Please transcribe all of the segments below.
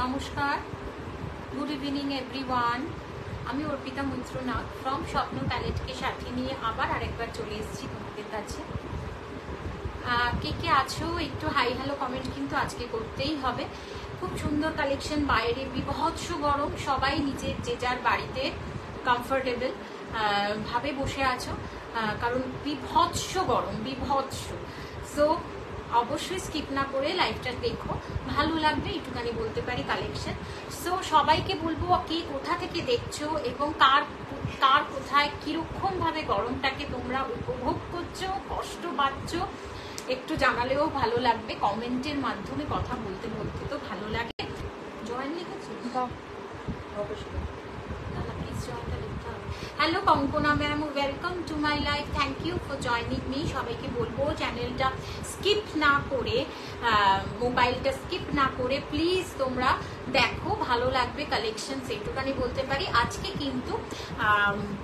নমস্কার, good evening everyone. আমি Arpita মৈত্রনাথ from স্বপ্ন প্যালেটকে সাথে নিয়ে আবার আরেকবার চলে এসেছি তোমাদের কাছে। কে কে আছো একটু হাই হ্যালো কমেন্ট কিন্তু আজকে করতেই হবে। খুব সুন্দর কালেকশন, বাইরে বিভৎস গরম, সবাই নিজের যে যার বাড়িতে কমফোর্টেবল ভাবে বসে আছো, কারণ বিভৎস গরম, বিভৎস। সো অবশ্যই স্কিপ না করে লাইভটা দেখো, ভালো লাগবে একটুখানি বলতে পারি কালেকশন। সো সবাইকে বলবো কে কোথা থেকে দেখছো এবং কার কোথায় কিরকম ভাবে গরমটাকে তোমরা উপভোগ করছো, কষ্ট পাচ্ছ, একটু জানালেও ভালো লাগবে। কমেন্টের মাধ্যমে কথা বলতে বলতে তো ভালো লাগে। জয়েন লিখেছো? অবশ্যই প্লিজ জয়েনটা লিখতে হবে। Hello Kankana ma'am, welcome to my life, thank you for joining me. সবাইকে বলবো চ্যানেলটা স্কিপ না করে, মোবাইলটা স্কিপ না করে প্লিজ তোমরা দেখো, ভালো লাগবে কালেকশন, এইটুখানি বলতে পারি। আজকে কিন্তু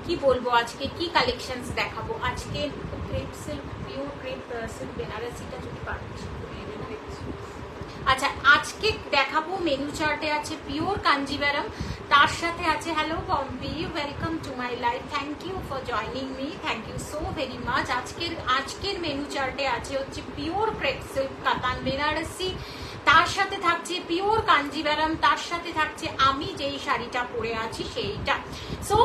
কি বলবো, আজকে কি কালেকশনস দেখাবো। আজকে crepe silk, pure crepe silk বেনারসিটা যদি পারছি। আচ্ছা, আজকে দেখাবো মেনু চার্টে আছে পিওর কাঞ্জিভারাম, তার সাথে আছে hello Pampi, welcome to my life, thank you for joining me, thank you so very much. আজকের মেনু চার্টে আছে হচ্ছে পিওর ক্রেপ সিল্ক কাতান বেনারসি, তার সাথে থাকছে পিওর কাঞ্জিভারাম, তার সাথে থাকছে আমি যেই শাড়িটা পরে আছি সেইটা। সো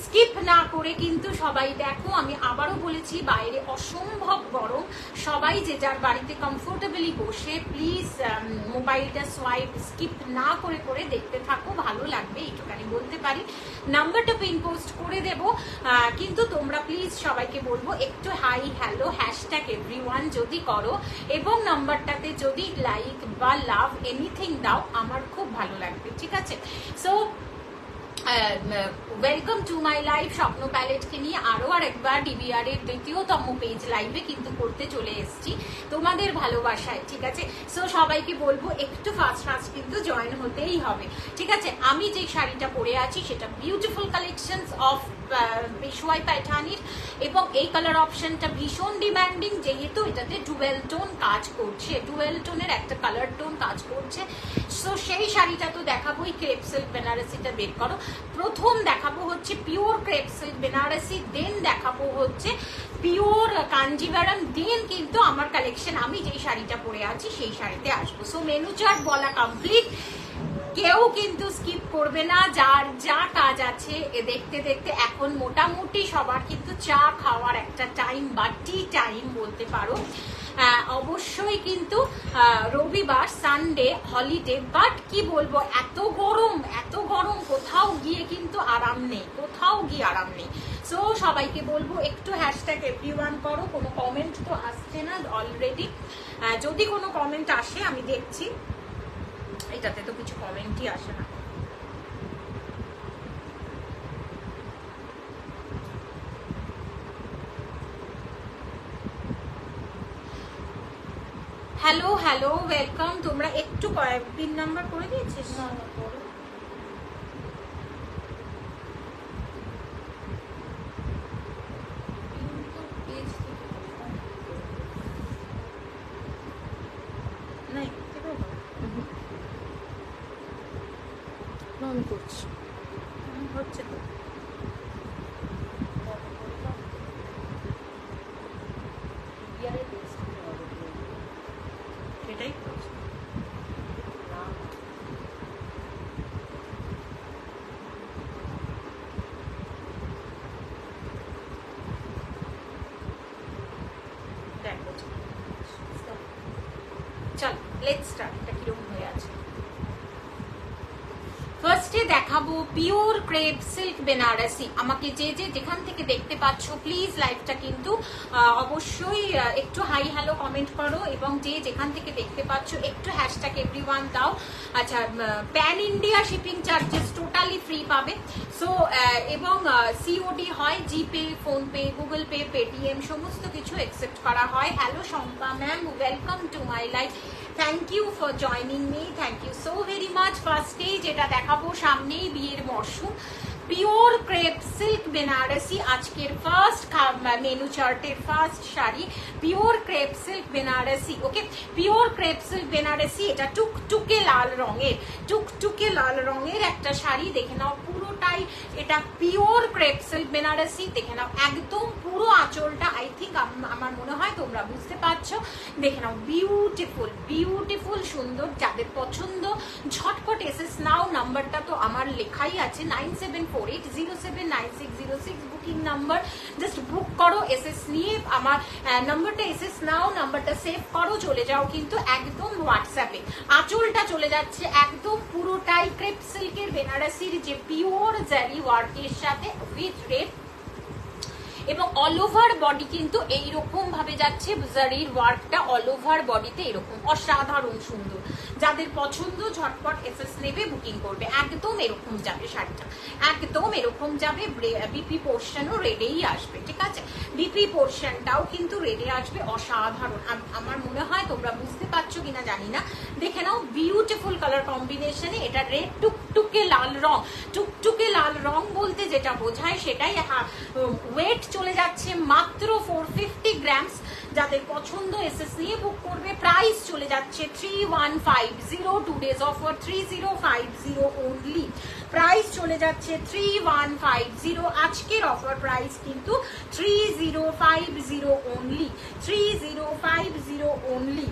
স্কিপ না করে কিন্তু সবাই দেখো। আমি আবারও বলেছি বাইরে অসম্ভব গরম, সবাই যে যার বাড়িতে কমফোর্টেবলি বসে প্লিজ মোবাইলটা স্কিপ না করে করে দেখতে থাকো, ভালো লাগবে এইটুখানি বলতে পারি। নাম্বারটা পিন পোস্ট করে দেব, কিন্তু তোমরা প্লিজ সবাইকে বলবো একটু হাই হ্যালো হ্যাশট্যাগ এভরিওয়ান যদি করো এবং নাম্বারটাতে যদি লাইক বা লাভ এনিথিং দাও, আমার খুব ভালো লাগবে, ঠিক আছে? So welcome to my life, স্বপ্ন প্যালেটকে নিয়ে আরো আরেকবার ডিবিআর এর দ্বিতীয়তম পেজ লাইভে কিন্তু করতে চলে এসেছি তোমাদের ভালোবাসায়, ঠিক আছে? সো সবাইকে বলবো একটু ফাস্ট কিন্তু জয়েন হতেই হবে, ঠিক আছে? আমি যে শাড়িটা পরে আছি সেটা বিউটিফুল কালেকশনস অফ পেশওয়াই প্যাটার্নের, এবং এই কালার অপশনটা ভীষণ ডিমান্ডিং, যেহেতু এটাতে ডুয়েল টোন কাজ করছে, ডুয়েল টোনের একটা কালার টোন কাজ করছে। সো সেই শাড়িটা তো দেখাবোই। ক্রেপ সিল্ক বেনারসিটা বের করো। প্রথম দেখাবো হচ্ছে পিওর ক্রেপ সিল্ক বেনারসি, দেন দেখাবো হচ্ছে পিওর কাঞ্জিভারাম, দেন কিন্তু আমার কালেকশন আমি যেই শাড়িটা পরে আছি সেই শাড়িতে আসবো। সো মেনু চার্ট বলা কমপ্লিট, কেউ কিন্তু স্কিপ করবে না। যার যা কাজ আছে দেখতে দেখতে এখন মোটামুটি সবার কিন্তু চা খাওয়ার একটা টাইম বা টি টাইম বলতে পারো। অবশ্যই কিন্তু রবিবার সানডে হলিডে, বাট কি বলবো, এত গরম কোথাও গিয়ে কিন্তু আরাম নেই, কোথাও গিয়ে আরাম নেই। সো সবাইকে বলবো একটু হ্যাশট্যাগ এভরিওয়ান করো। কোনো কমেন্ট তো আসছে না অলরেডি, যদি কোনো কমেন্ট আসে আমি দেখছি। এটাতে তো কিছু কমেন্টই আসে না। Hello hello welcome. তোমরা একটু পিন নাম্বার করে দিয়েছিস? আমি করছি, হচ্ছে তো। সেটাই করছি। দেখো চল লেটস স্টার্ট। এটা কিরকম হয়ে আছে? ফার্স্টে দেখাবো পিওর ক্রেপ সিল্ক বেনারসি। আমাকে যে যেখান থেকে দেখতে পাচ্ছ প্লিজ লাইভটা কিন্তু অবশ্যই একটু হাই হ্যালো কমেন্ট করো, এবং যে যেখান থেকে দেখতে পাচ্ছ একটু হ্যাশট্যাগ এভরিওয়ান দাও। আচ্ছা, pan India shipping charges totally free পাবে। সো এবং সিওডি হয়, GPay, PhonePe, Google pay, Paytm সমস্ত কিছু অ্যাকসেপ্ট করা হয়। Hello Shampa ma'am, welcome to my life, thank you for joining me, thank you so very much. ফার্স্টেই যেটা দেখাবো, সামনেই বিয়ের মরশুম, পিওর ক্রেপ সিল্ক বেনারসি, আজকের ফার্স্ট মেনু চার্টের first sari pure crepe silk Banarasi. Okay, pure crepe silk Banarasi, এটা টুকটুকে লাল রঙের, টুকটুকে লাল রঙের একটা শাড়ি। দেখে নাও পুরোটাই এটা পিওর ক্রেপ সিল্ক বেনারসি। দেখে নাও একদম পুরো আঁচলটা, আই থিঙ্ক আমার মনে হয় তোমরা বুঝতে পারছো। দেখে নাও বিউটিফুল বিউটিফুল সুন্দর। যাদের পছন্দ ঝটপট এসএস নাও, নাম্বারটা তো আমার লেখাই আছে 9748079606 বুকিং নাম্বার। জাস্ট বুক করো, এসএস নিয়ে আমার নাম্বারটা এসএস নাও, নাম্বারটা সেভ করো, চলে যাও কিন্তু একদম হোয়াটসঅ্যাপে। আঁচলটা চলে যাচ্ছে একদম পুরোটাই ক্রেপ সিল্কের বেনারসির যে পিওর জারি ওয়ার্কের সাথে উইথ রেড, এবং অল ওভার বডি কিন্তু এইরকম ভাবে যাচ্ছে জারির ওয়ার্কটা, অল ওভার বডিতে এরকম অসাধারণ সুন্দর। যাদের পছন্দ ঝটপট এসএস নেবে, বুকিং করবে। একদম এরকম যাবে শাড়িটা, একদম এরকম যাবে। বিপি পোর্শনও রেডেই আসবে, ঠিক আছে? বিপি পোর্শনটাও কিন্তু রেডে আসবে, অসাধারণ। আমার মনে হয় তোমরা বুঝতে পারছো কিনা জানি না। দেখে নাও বিউটিফুল কালার কম্বিনেশনে, এটা রেড টুকটুকে লাল রং। টুকটুকে লাল রং বলতে যেটা বোঝায় সেটাই। ওয়েট চলে যাচ্ছে মাত্র 450 গ্রামস। যাদের পছন্দ এসএস নিয়ে বুক করবে। প্রাইস চলে যাচ্ছে 3150, 2 ডেজ অফার 3050 অনলি। প্রাইস চলে যাচ্ছে 3150, আজকের অফার প্রাইস কিন্তু 3050 অনলি, 3050 অনলি।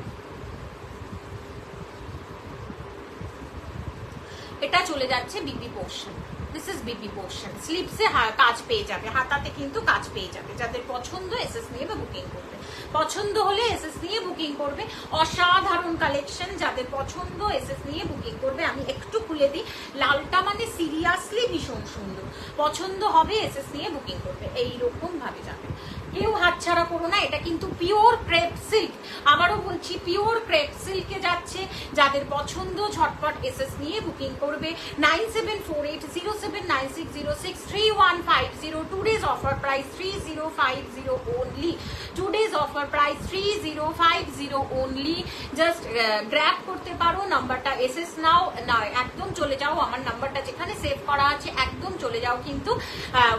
এটা চলে যাচ্ছে BP portion. This is BP portion. স্লিপসে কাজ পেয়ে যাবে, হাতাতে কিন্তু কাজ পেয়ে যাবে। যাদের পছন্দ এসএস নিয়ে বুকিং করবে, পছন্দ হলে এসএস নিয়ে বুকিং করবে। অসাধারণ কালেকশন, যাদের পছন্দ এসএস নিয়ে বুকিং করবে। আমি একটু খুলে দিই, লালটা মানে সিরিয়াসলি ভীষণ সুন্দর। পছন্দ হবে এসএস নিয়ে বুকিং করবে, এইরকম ভাবে যাবে। কেউ হাতছাড়া করো না, এটা কিন্তু পিওর ক্রেপ সিল্ক। আবারও বলছি পিওর ক্রেপ সিল্কে যাচ্ছে। যাদের পছন্দ ঝটপট এসএস নিয়ে বুকিং করবে। 9748079606 3150, 2 days offer price 3050 only, 2 days offer price 3050 only। Just grab করতে পারো, নাম্বারটা এসএস নাও, না একদম চলে যাও আমার নাম্বারটা যেখানে সেভ করা আছে, একদম চলে যাও কিন্তু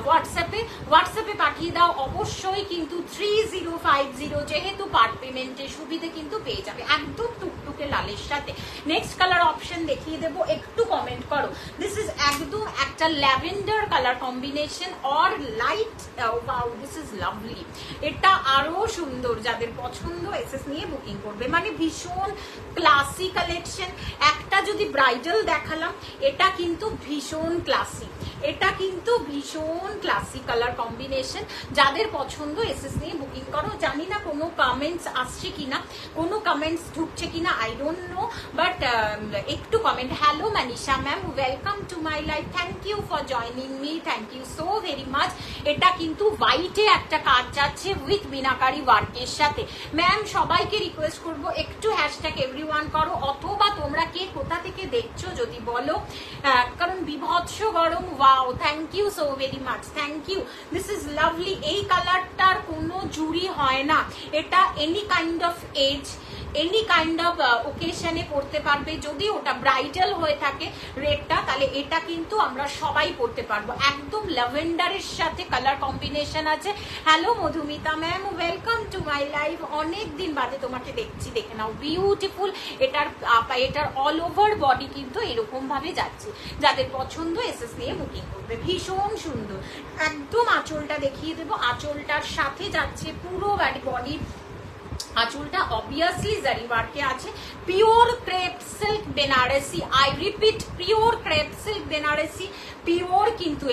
হোয়াটসঅ্যাপে পাঠিয়ে দাও অবশ্যই। কিন্তু 3050 যেহেতু পার্ট পেমেন্টের সুবিধে কিন্তু পেয়ে যাবে একদম টুকটুকে লালের সাথে। নেক্সট কালার অপশন দেখিয়ে দেবো, একটু কমেন্ট করো। দিস ইজ একদম একটা lavender colour combination or light, wow this is lovely. এটা আরো সুন্দর। যাদের পছন্দ এসএস নিয়ে বুকিং করবে। মানে ভীষণ ক্লাসি কালেকশন। একটা যদি ব্রাইডাল দেখালাম, এটা কিন্তু ভীষণ ক্লাসি, এটা কিন্তু ভীষণ ক্লাসি কালার কম্বিনেশন। যাদের পছন্দ এসএস নিয়ে বুকিং করো। জানি না কোনো কমেন্টস আসছে কিনা, কোনো কমেন্টস ঢুকছে কিনা, আই ডোন্ট নো, বাট একটু comment. Hello Manisha ma'am, welcome to my life, thank you for joining me, thank you so very much. এটা কিন্তু হোয়াইটে একটা কাজ যাচ্ছে উইথ মিনাকারি ওয়ার্কের সাথে। ম্যাম সবাইকে রিকোয়েস্ট করবো একটু হ্যাশট্যাগ এভরিওয়ান করো, অথবা তোমরা কে কোথা থেকে দেখছো যদি বলো, কারণ বিভৎস গরম। Wow, thank you so very much, thank you. This is lovely. এই কালারটার কোনো জুড়ি হয় না। এটা any kind of age, any kind of ওকেশনে পড়তে পারবে। যদি ওটা ব্রাইডাল হয়ে থাকে রেডটা, তাহলে এটা কিন্তু আমরা সবাই পড়তে পারবো। একদম ল্যাভেন্ডারের সাথে কালার কম্বিনেশন আছে। Hello Madhumita ma'am, welcome to my life. অনেক দিন বাদে তোমাকে দেখছি, দেখে নাও বিউটিফুল। এটার অল ওভার বডি কিন্তু এরকম ভাবে যাচ্ছে। যাদের পছন্দ এসএস নিয়ে বুকিং করবে। ভীষণ সুন্দর। একদম আঁচলটা দেখিয়ে দেবো, আঁচলটার সাথে যাচ্ছে পুরো বডি। আঁচলটা অবভিয়াসলি জারি ওয়ার্কে আছে। Pure crepe silk Banarasi, I repeat pure crepe silk Banarasi, pure কিন্তু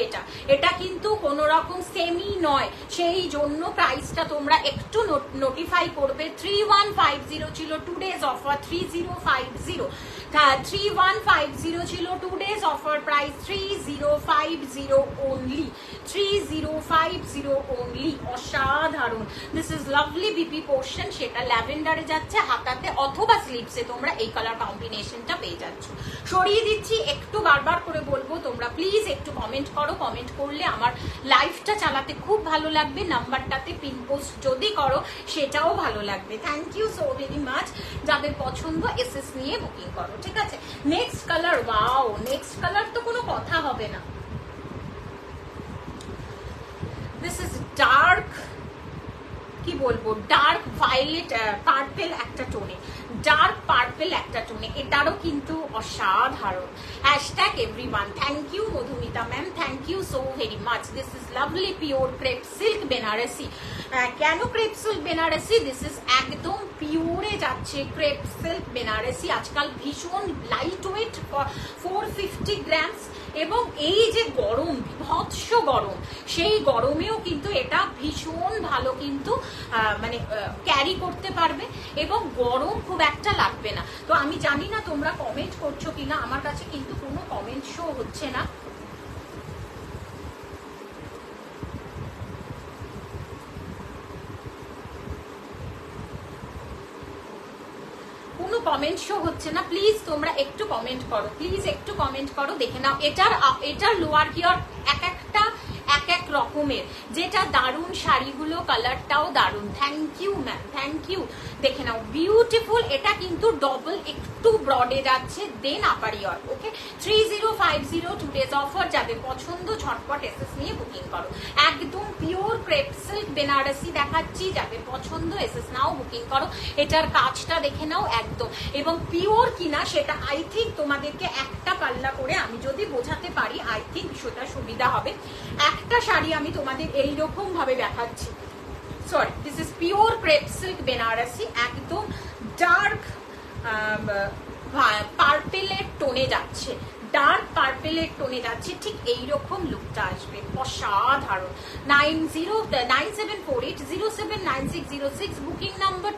এটা কিন্তু কোনো রকম সেমি নয়। সেই জন্য প্রাইসটা তোমরা একটু নোটিফাই করবে। 3150 ছিল, 2 days অফার 3050, 3150 ছিল, 2 days offer price 3050 only, 3050 only. অসাধারণ। This is lovely BP portion, সেটা ল্যাভেন্ডারে যাচ্ছে হাতাতে অথবা স্লিপসে তোমরা এই কালার কম্বিনেশনটা পেয়ে যাচ্ছ। সরিয়ে দিচ্ছি, একটু বারবার করে বলবো তোমরা প্লিজ একটু কমেন্ট করো। কমেন্ট করলে আমার লাইফটা চালাতে খুব ভালো লাগবে। নাম্বারটাতে পিন পোস্ট যদি করো সেটাও ভালো লাগবে। Thank you so very much. যাদের পছন্দ এসএস নিয়ে বুকিং করো, ঠিক আছে? Next colour, wow, next colour তো কোনো কথা হবে না। ডার্ক কি বলবো, ডার্ক ভায়োলেট পার্পেল একটা টোনে, ডার্ক পার্পেল একটা টোনে, এটারও কিন্তু অসাধারণ। Hashtag everyone. Thank you Madhumita ma'am, thank you so very much. This is lovely pure crepe silk Banarasi. কেন crepe silk Banarasi? This is একদম পিওরে যাচ্ছে ক্রেপ সিল্ক বেনারসি। আজকাল ভীষণ লাইট ওয়েট, 450 গ্রামস, এবং এই যে গরম, বিভৎস গরম, সেই গরমেও কিন্তু এটা ভীষণ ভালো কিন্তু মানে ক্যারি করতে পারবে এবং গরম খুব একটা লাগবে না। তো আমি জানি না তোমরা কমেন্ট করছো কিনা, আমার কাছে কিন্তু কোনো কমেন্ট শো হচ্ছে না। কোনো কমেন্ট শো হচ্ছে না, প্লিজ তোমরা একটু কমেন্ট করো, প্লিজ একটু কমেন্ট করো। দেখে নাও এটার লোয়ার গিয়ার এক একটা এক এক রকমের, যেটা দারুণ, শাড়িগুলো কালারটাও দারুণ। Thank you ma'am, thank you. দেখে নাও বিউটিফুল। এটা কিন্তু ডবল একটু ব্রডে যাচ্ছে, দেন আপার ইয়ার। ওকে, 3050 টুডেজ অফার। যাদের পছন্দ ঝটপট এসএস নিয়ে বুকিং করো। একদম পিওর ক্রেপ সিল্ক বেনারসি দেখাচ্ছি, যাদের পছন্দ এসএস নাও বুকিং করো। এটার কাজটা দেখে নাও একদম, এবং পিওর কিনা সেটা আই থিঙ্ক তোমাদেরকে একটা পাল্লা করে আমি যদি বোঝাতে পারি, আই থিঙ্ক সেটা সুবিধা হবে। একটা শাড়ি আমি তোমাদের এইরকম ভাবে দেখাচ্ছি। Sorry, this is pure crepe silk Banarasi, একদম ডার্ক পার্পেলের টোনে যাচ্ছে, ডার্ক পার্পেলের টোনে যাচ্ছে, ঠিক এইরকম লুকটা আসবে, অসাধারণ। 9748079606 booking number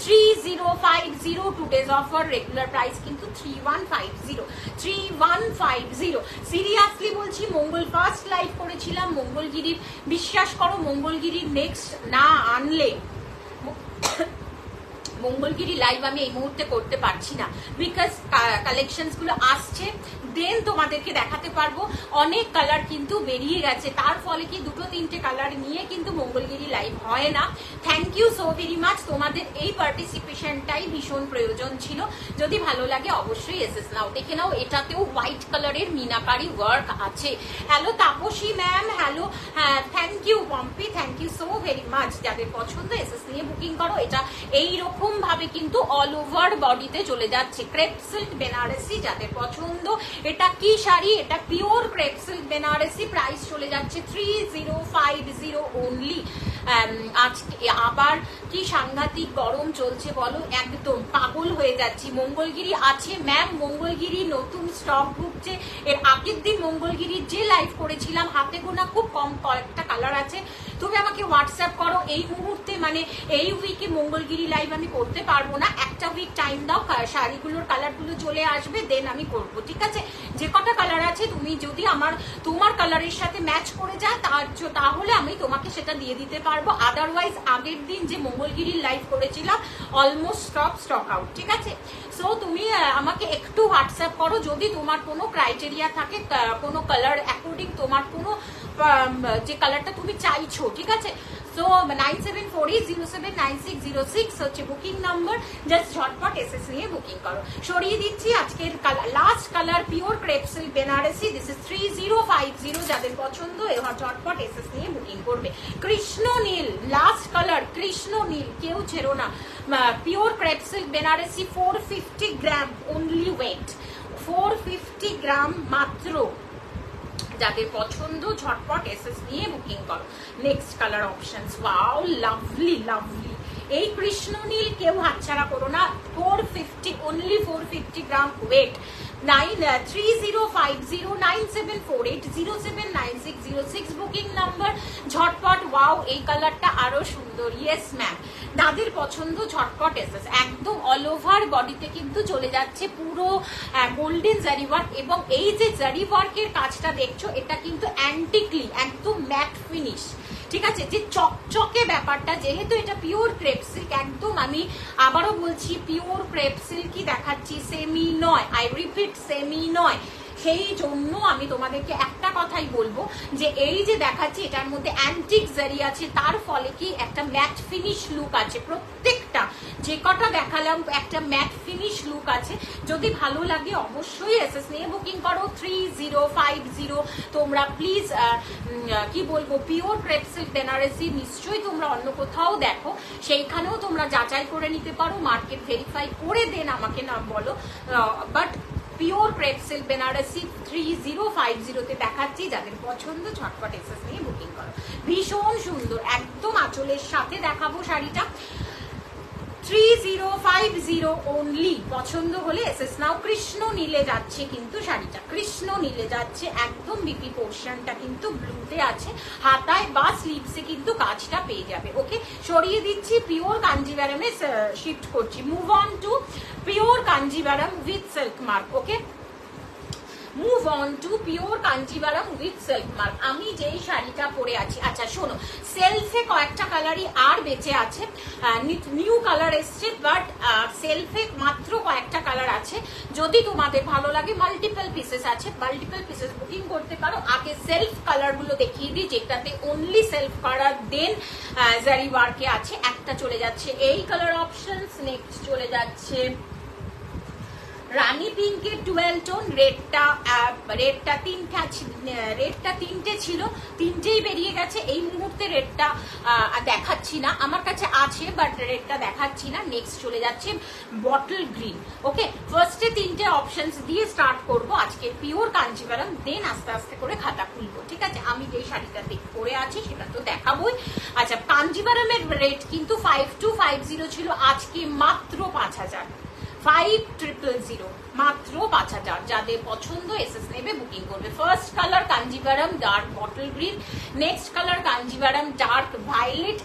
3050 today's offer. Regular price কিন্তু 3150। সিরিয়াসলি বলছি, মঙ্গল ফার্স্ট লাইভ করেছিলাম মঙ্গলগিরির, বিশ্বাস করো মঙ্গলগিরির নেক্সট না আনলে মঙ্গলগিরি লাইভ আমি এই মুহূর্তে করতে পারছি না, বিকজ কালেকশনস গুলো আসছে, দেন তোমাদেরকে দেখাতে পারবো। অনেক কালার কিন্তু বেরিয়ে গেছে, তার ফলে কি দুটো তিনটে কালার নিয়ে কিন্তু মঙ্গলগিরি লাইভ হয় না। Thank you so very much, তোমাদের এই পার্টিসিপেশনটাই ভীষণ প্রয়োজন ছিল। যদি ভালো লাগে অবশ্যই এসএস নাও। দেখে নাও এটাতেও হোয়াইট কালারের মিনাকারি ওয়ার্ক আছে। হ্যালো তাপসী ম্যাম, হ্যালো, হ্যাঁ thank you Pampi, thank you so very much. যাদের পছন্দ এসএস নিয়ে বুকিং করো। এটা এইরকম ভাবে কিন্তু অল ওভার বডিতে চলে যাচ্ছে, ক্রেপ সিল্ক বেনারসি। যাদের পছন্দ, এটা কি শাড়ি? এটা pure crepe silk Banarasi. Price চলে যাচ্ছে 3050 অনলি। আজকে আবার কি সাংঘাতিক গরম চলছে বলো, একদম পাগল হয়ে যাচ্ছি। মঙ্গলগিরি আছে ম্যাম, মঙ্গলগিরি নতুন স্টক ঢুকছে। এর আগের দিন মঙ্গলগিরির যে লাইভ করেছিলাম, হাতে গোনা খুব কম কয়েকটা কালার আছে, তুমি আমাকে হোয়াটসঅ্যাপ করো। এই মুহূর্তে মানে এই উইকে মঙ্গলগিরি লাইভ আমি করতে পারবো না, একটা উইক টাইম দাও, শাড়িগুলোর কালারগুলো চলে আসবে, দেন আমি করবো, ঠিক আছে? যে কটা কালার আছে তুমি যদি তোমার কালারের সাথে ম্যাচ করে যায় তাহলে আমি তোমাকে সেটা দিয়ে দিতে পারবো। আদারওয়াইজ আগের দিন যে মঙ্গলগিরির লাইভ করেছিলাম অলমোস্ট স্টক আউট, ঠিক আছে? সো তুমি আমাকে একটু হোয়াটসঅ্যাপ করো যদি তোমার কোনো ক্রাইটেরিয়া থাকে, কোনো কালার অ্যাকর্ডিং তোমার কোনো যে কালারটা তুমি চাইছো, ঠিক আছে? সো 9748079606 হচ্ছে বুকিং নাম্বার। জাস্ট ঝটপট এসএস নিয়ে বুকিং করো। সরিয়ে দিচ্ছি আজকের last colour, pure crepe silk Banarasi. This is 3050। যাদের পছন্দ ঝটপট এসএস নিয়ে বুকিং করবে। কৃষ্ণ নীল লাস্ট কালার, কৃষ্ণ নীল, কেউ ছেড়ো না। Pure crepe silk Banarasi, 450 gram only weight, 450 gram মাত্র। যাদের পছন্দ ঝটপট এসএস নিয়ে বুকিং করো। Next colour options, wow lovely lovely. এই কৃষ্ণ নীল কেউ হাতছাড়া করো না, 450 অনলি, 450 গ্রাম ওয়েট। 30509748079606 booking number. ঝটপট। ওয়াও, এই কালারটা আরো সুন্দর। ইয়েস ম্যাম, যাদের পছন্দ ঝটপট এসএস। একদম অল ওভার বডিতে কিন্তু চলে যাচ্ছে পুরো গোল্ডেন জারি ওয়ার্ক, এবং এই যে জারি ওয়ার্কের কাজটা দেখছো এটা কিন্তু অ্যান্টিকলি একদম ম্যাট ফিনিশ, ঠিক আছে? যে চকচকে ব্যাপারটা, যেহেতু এটা পিওর ক্রেপ সিল্ক, একদম আমি আবারও বলছি পিওর ক্রেপ সিল্কই দেখাচ্ছি, সেমি নয়। আই রিপিট, সেমি নয়। সেই জন্য আমি তোমাদেরকে একটা কথাই বলবো যে এই যে দেখাচ্ছি এটার মধ্যে অ্যান্টিক জারি আছে, তার ফলে কি একটা ম্যাট ফিনিশ লুক আছে প্রত্যেকটা। শাড়িটা যে কটা দেখালাম একটা ম্যাট ফিনিশ লুক আছে, যদি ভালো লাগে অবশ্যই এসএস নিয়ে বুকিং করো। 3050 তোমরা প্লিজ কি বলবো, পিওর ক্রেপ সিল্ক বেনারসি নিশ্চয়ই তোমরা অন্য কোথাও দেখো, সেইখানেও তোমরা যাচাই করে নিতে পারো, মার্কেট ভেরিফাই করে দেন আমাকে না বলো, but pure crepe silk Banarasi 3050 দেখাচ্ছি, যাদের পছন্দ ঝটপট এসএস নিয়ে বুকিং করো। ভীষণ সুন্দর, একদম আঁচলের সাথে দেখাবো শাড়িটা। 3050 অনলি, পছন্দ হলে এসএস নাও। কৃষ্ণ নীলে যাচ্ছে কিন্তু শাড়িটা, কৃষ্ণ নীলে যাচ্ছে, একদম বিপি পোর্শনটা কিন্তু ব্লুতে আছে, হাতায় বা স্লিভসে কিন্তু কাজটা পেয়ে যাবে। ওকে, সরিয়ে দিচ্ছি, পিওর কাঞ্জিভারামে শিফট করছি। Move on to pure Kanjivaram with silk mark. Okay, move on to pure Kanjivaram with silk mark. আমি যেই শাড়িটা পরে আছি, আচ্ছা শোনো, সেলফে কয়েকটা কালারই আর বেঁচে আছে, নিউ কালার এসছে, বাট সেলফে মাত্র কয়েকটা কালার আছে। যদি তোমাদের ভালো লাগে, মাল্টিপল পিসেস আছে, মাল্টিপল পিসেস বুকিং করতে পারো। আগে সেলফ কালার গুলো দেখিয়ে দিই, যেটাতে অনলি সেলফ কালার দেন জারি ওয়ার্কে আছে। একটা চলে যাচ্ছে এই কালার অপশনস, নেক্সট চলে যাচ্ছে রানী পিঙ্কের 12 টোন, রেডটা তিনটে ছিল, তিনটেই বেরিয়ে গেছে। এই মুহূর্তে রেডটা দেখাচ্ছি না, আমার কাছে আছে বাট রেডটা দেখাচ্ছি না। নেক্সট চলে যাচ্ছে বটল গ্রিন। ওকে, ফার্স্টে তিনটে অপশনস দিয়ে স্টার্ট করব আজকে পিওর কাঞ্জিভারাম, দেন আস্তে আস্তে করে খাতা খুলবো, ঠিক আছে। আমি যে শাড়িটা পরে আছি সেটা তো দেখাবোই। আচ্ছা, কাঞ্জিভারামের রেট কিন্তু 5250 ছিল, আজকে মাত্র 5000, 5000, মাত্র 5000। যাদের পছন্দ এসএস নেবে বুকিং করবে। First colour Kanjivaram dark bottle green, next colour Kanjivaram dark violet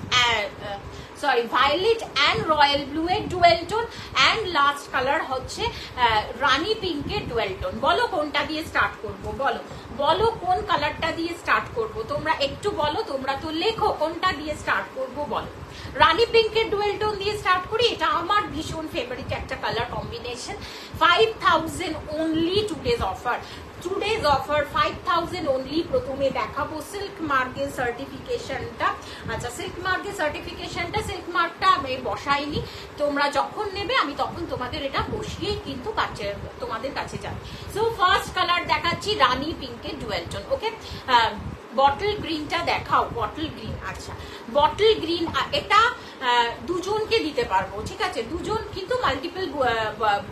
and royal blue এর 12 টোন, অ্যান্ড লাস্ট কালার হচ্ছে রানী পিঙ্কের 12 টোন। বলো কোনটা দিয়ে স্টার্ট করবো, বলো কোন কালারটা দিয়ে স্টার্ট করবো, তোমরা একটু বলো, তোমরা তো লেখো কোনটা দিয়ে স্টার্ট করবো বলো। রানী পিঙ্কের 12 টোন দিয়ে স্টার্ট করি, এটা আমার ভীষণ ফেভারিট একটা colour combination. 5000 only, today's offer, 5000 only. প্রথমে দেখাবো সিল্ক মার্কের সার্টিফিকেশনটা। আচ্ছা, সিল্ক মার্কের সার্টিফিকেশনটা, সিল্ক মার্কটা আমি বসাইনি, তোমরা যখন নেবে আমি তখন তোমাদের এটা বসিয়েই কিন্তু তোমাদের কাছে যাবে। সো ফার্স্ট কালার দেখাচ্ছি রানী পিঙ্কের 12 টোন। ওকে, বটল গ্রিনটা দেখাও, বটল গ্রিন। আচ্ছা, বটল গ্রিন এটা দুজনকে দিতে পারবো, ঠিক আছে, দুজন কিন্তু মাল্টিপল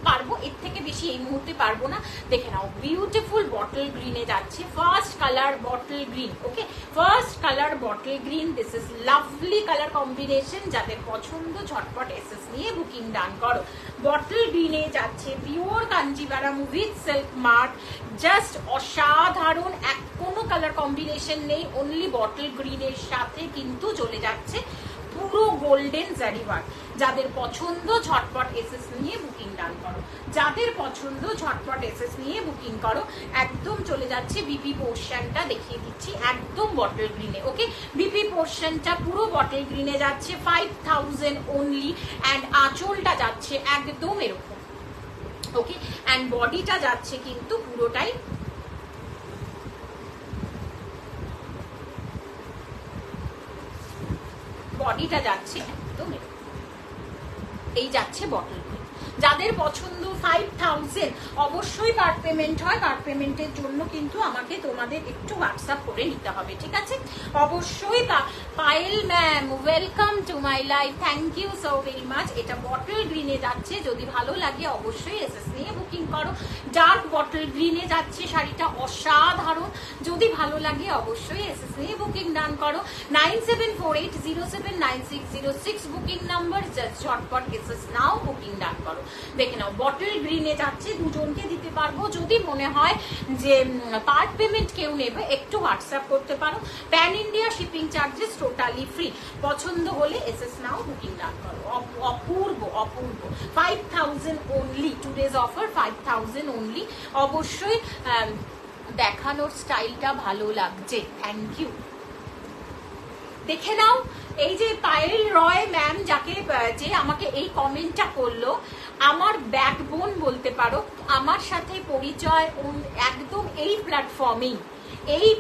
পারবো, এর থেকে বেশি এই মুহূর্তে পারবো না। দেখে নাও, বিউটিফুল বটল গ্রিনে যাচ্ছে, first colour bottle green. Okay, first colour bottle green, this is lovely colour combination. যাদের পছন্দ ঝটপট এসএস নিয়ে বুকিং ডান করো। বটল গ্রিনে যাচ্ছে pure Kanjivaram with silk mark, just অসাধারণ, কোনো কালার কম্বিনেশন নেই, অনলি বটল গ্রিনের সাথে কিন্তু চলে যাচ্ছে পুরো গোল্ডেন জারি ওয়ার্ক। যাদের পছন্দ ঝটপট এসএস নিয়ে বুকিং ডান করো, যাদের পছন্দ ঝটপট এসএস নিয়ে বুকিং করো। একদম চলে যাচ্ছে বিপি পোর্শনটা দেখিয়ে দিচ্ছি, একদম বটল গ্রিনে। ওকে, বিপি পোর্শনটা পুরো বটল গ্রিনে যাচ্ছে, 5000 অনলি, অ্যান্ড আঁচলটা যাচ্ছে একদম এরকম। ওকে, অ্যান্ড বডিটা যাচ্ছে কিন্তু পুরোটাই বডিটা যাচ্ছে একদম এই যাচ্ছে বটল গ্রিন। যাদের পছন্দ 5000 অবশ্যই কার্ড পেমেন্ট হয়, কার্ড পেমেন্টের জন্য কিন্তু আমাকে তোমাদের একটু হোয়াটসঅ্যাপ করে নিতে হবে, ঠিক আছে। অবশ্যই Payel ma'am, welcome to my life, thank you so very much. এটা বটল গ্রিনে যাচ্ছে, যদি ভালো লাগে অবশ্যই এসএস নিয়ে বুকিং করো। ডার্ক বটল গ্রিনে যাচ্ছে শাড়িটা, অসাধারণ, যদি ভালো লাগে অবশ্যই এসএস নিয়ে বুকিং ডান করো। 9748079606 বুকিং নাম্বার, জাস্ট ঝটপট এসএস নাও, বুকিং ডান করো। দেখে নাও, বটল গ্রিনে যাচ্ছে, দুজনকে দিতে পারবো। যদি মনে হয় যে পার্ট পেমেন্ট কেউ নেবে, একটু হোয়াটসঅ্যাপ করতে পারো। Pan India shipping charges totally free. পছন্দ হলে এসএস নাও, বুকিং ডান করো। অপূর্ব অপূর্ব, 5000 অনলি, টুডেজ অফার 5000 অনলি। অবশ্যই দেখানোর স্টাইলটা ভালো লাগছে, থ্যাংক ইউ। দেখে নাও, এই যে পায়েল রয় ম্যাম, যে আমাকে এই কমেন্টটা করলো, আমার ব্যাকবোন বলতে পারো, আমার সাথে পরিচয় একদম এই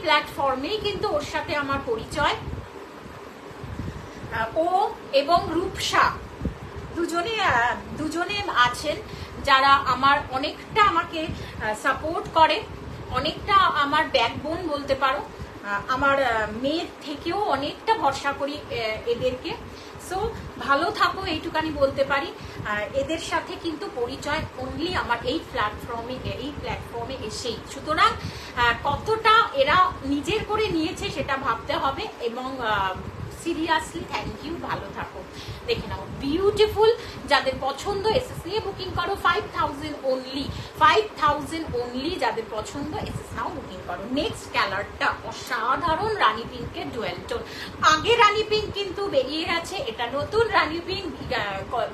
প্ল্যাটফর্মেই কিন্তু ওর সাথে আমার পরিচয়। ও এবং রূপসা, দুজনে আছেন যারা আমার অনেকটা আমাকে সাপোর্ট করে, অনেকটা আমার ব্যাকবোন বলতে পারো, আমার মেয়ের থেকেও অনেকটা ভরসা করি এদেরকে। সো ভালো থাকো এইটুকানি বলতে পারি। এদের সাথে কিন্তু পরিচয় অনলি আমার এই প্ল্যাটফর্মে এসেই। সুতরাং কতটা এরা নিজের করে নিয়েছে সেটা ভাবতে হবে। এবং সিরিয়াসলি থ্যাংক ইউ, ভালো থাকো। দেখে নাও বিউটিফুল, যাদের পছন্দ এসএস নিয়ে বুকিং করো। 5000 অনলি, 5000 অনলি, যাদের পছন্দ এসএস নাও বুকিং করো। নেক্সট কালারটা অসাধারণ রানী পিঙ্কের ডুয়েল টোন। আগে রানী পিঙ্ক কিন্তু বেরিয়ে গেছে, এটা নতুন রানী পিঙ্ক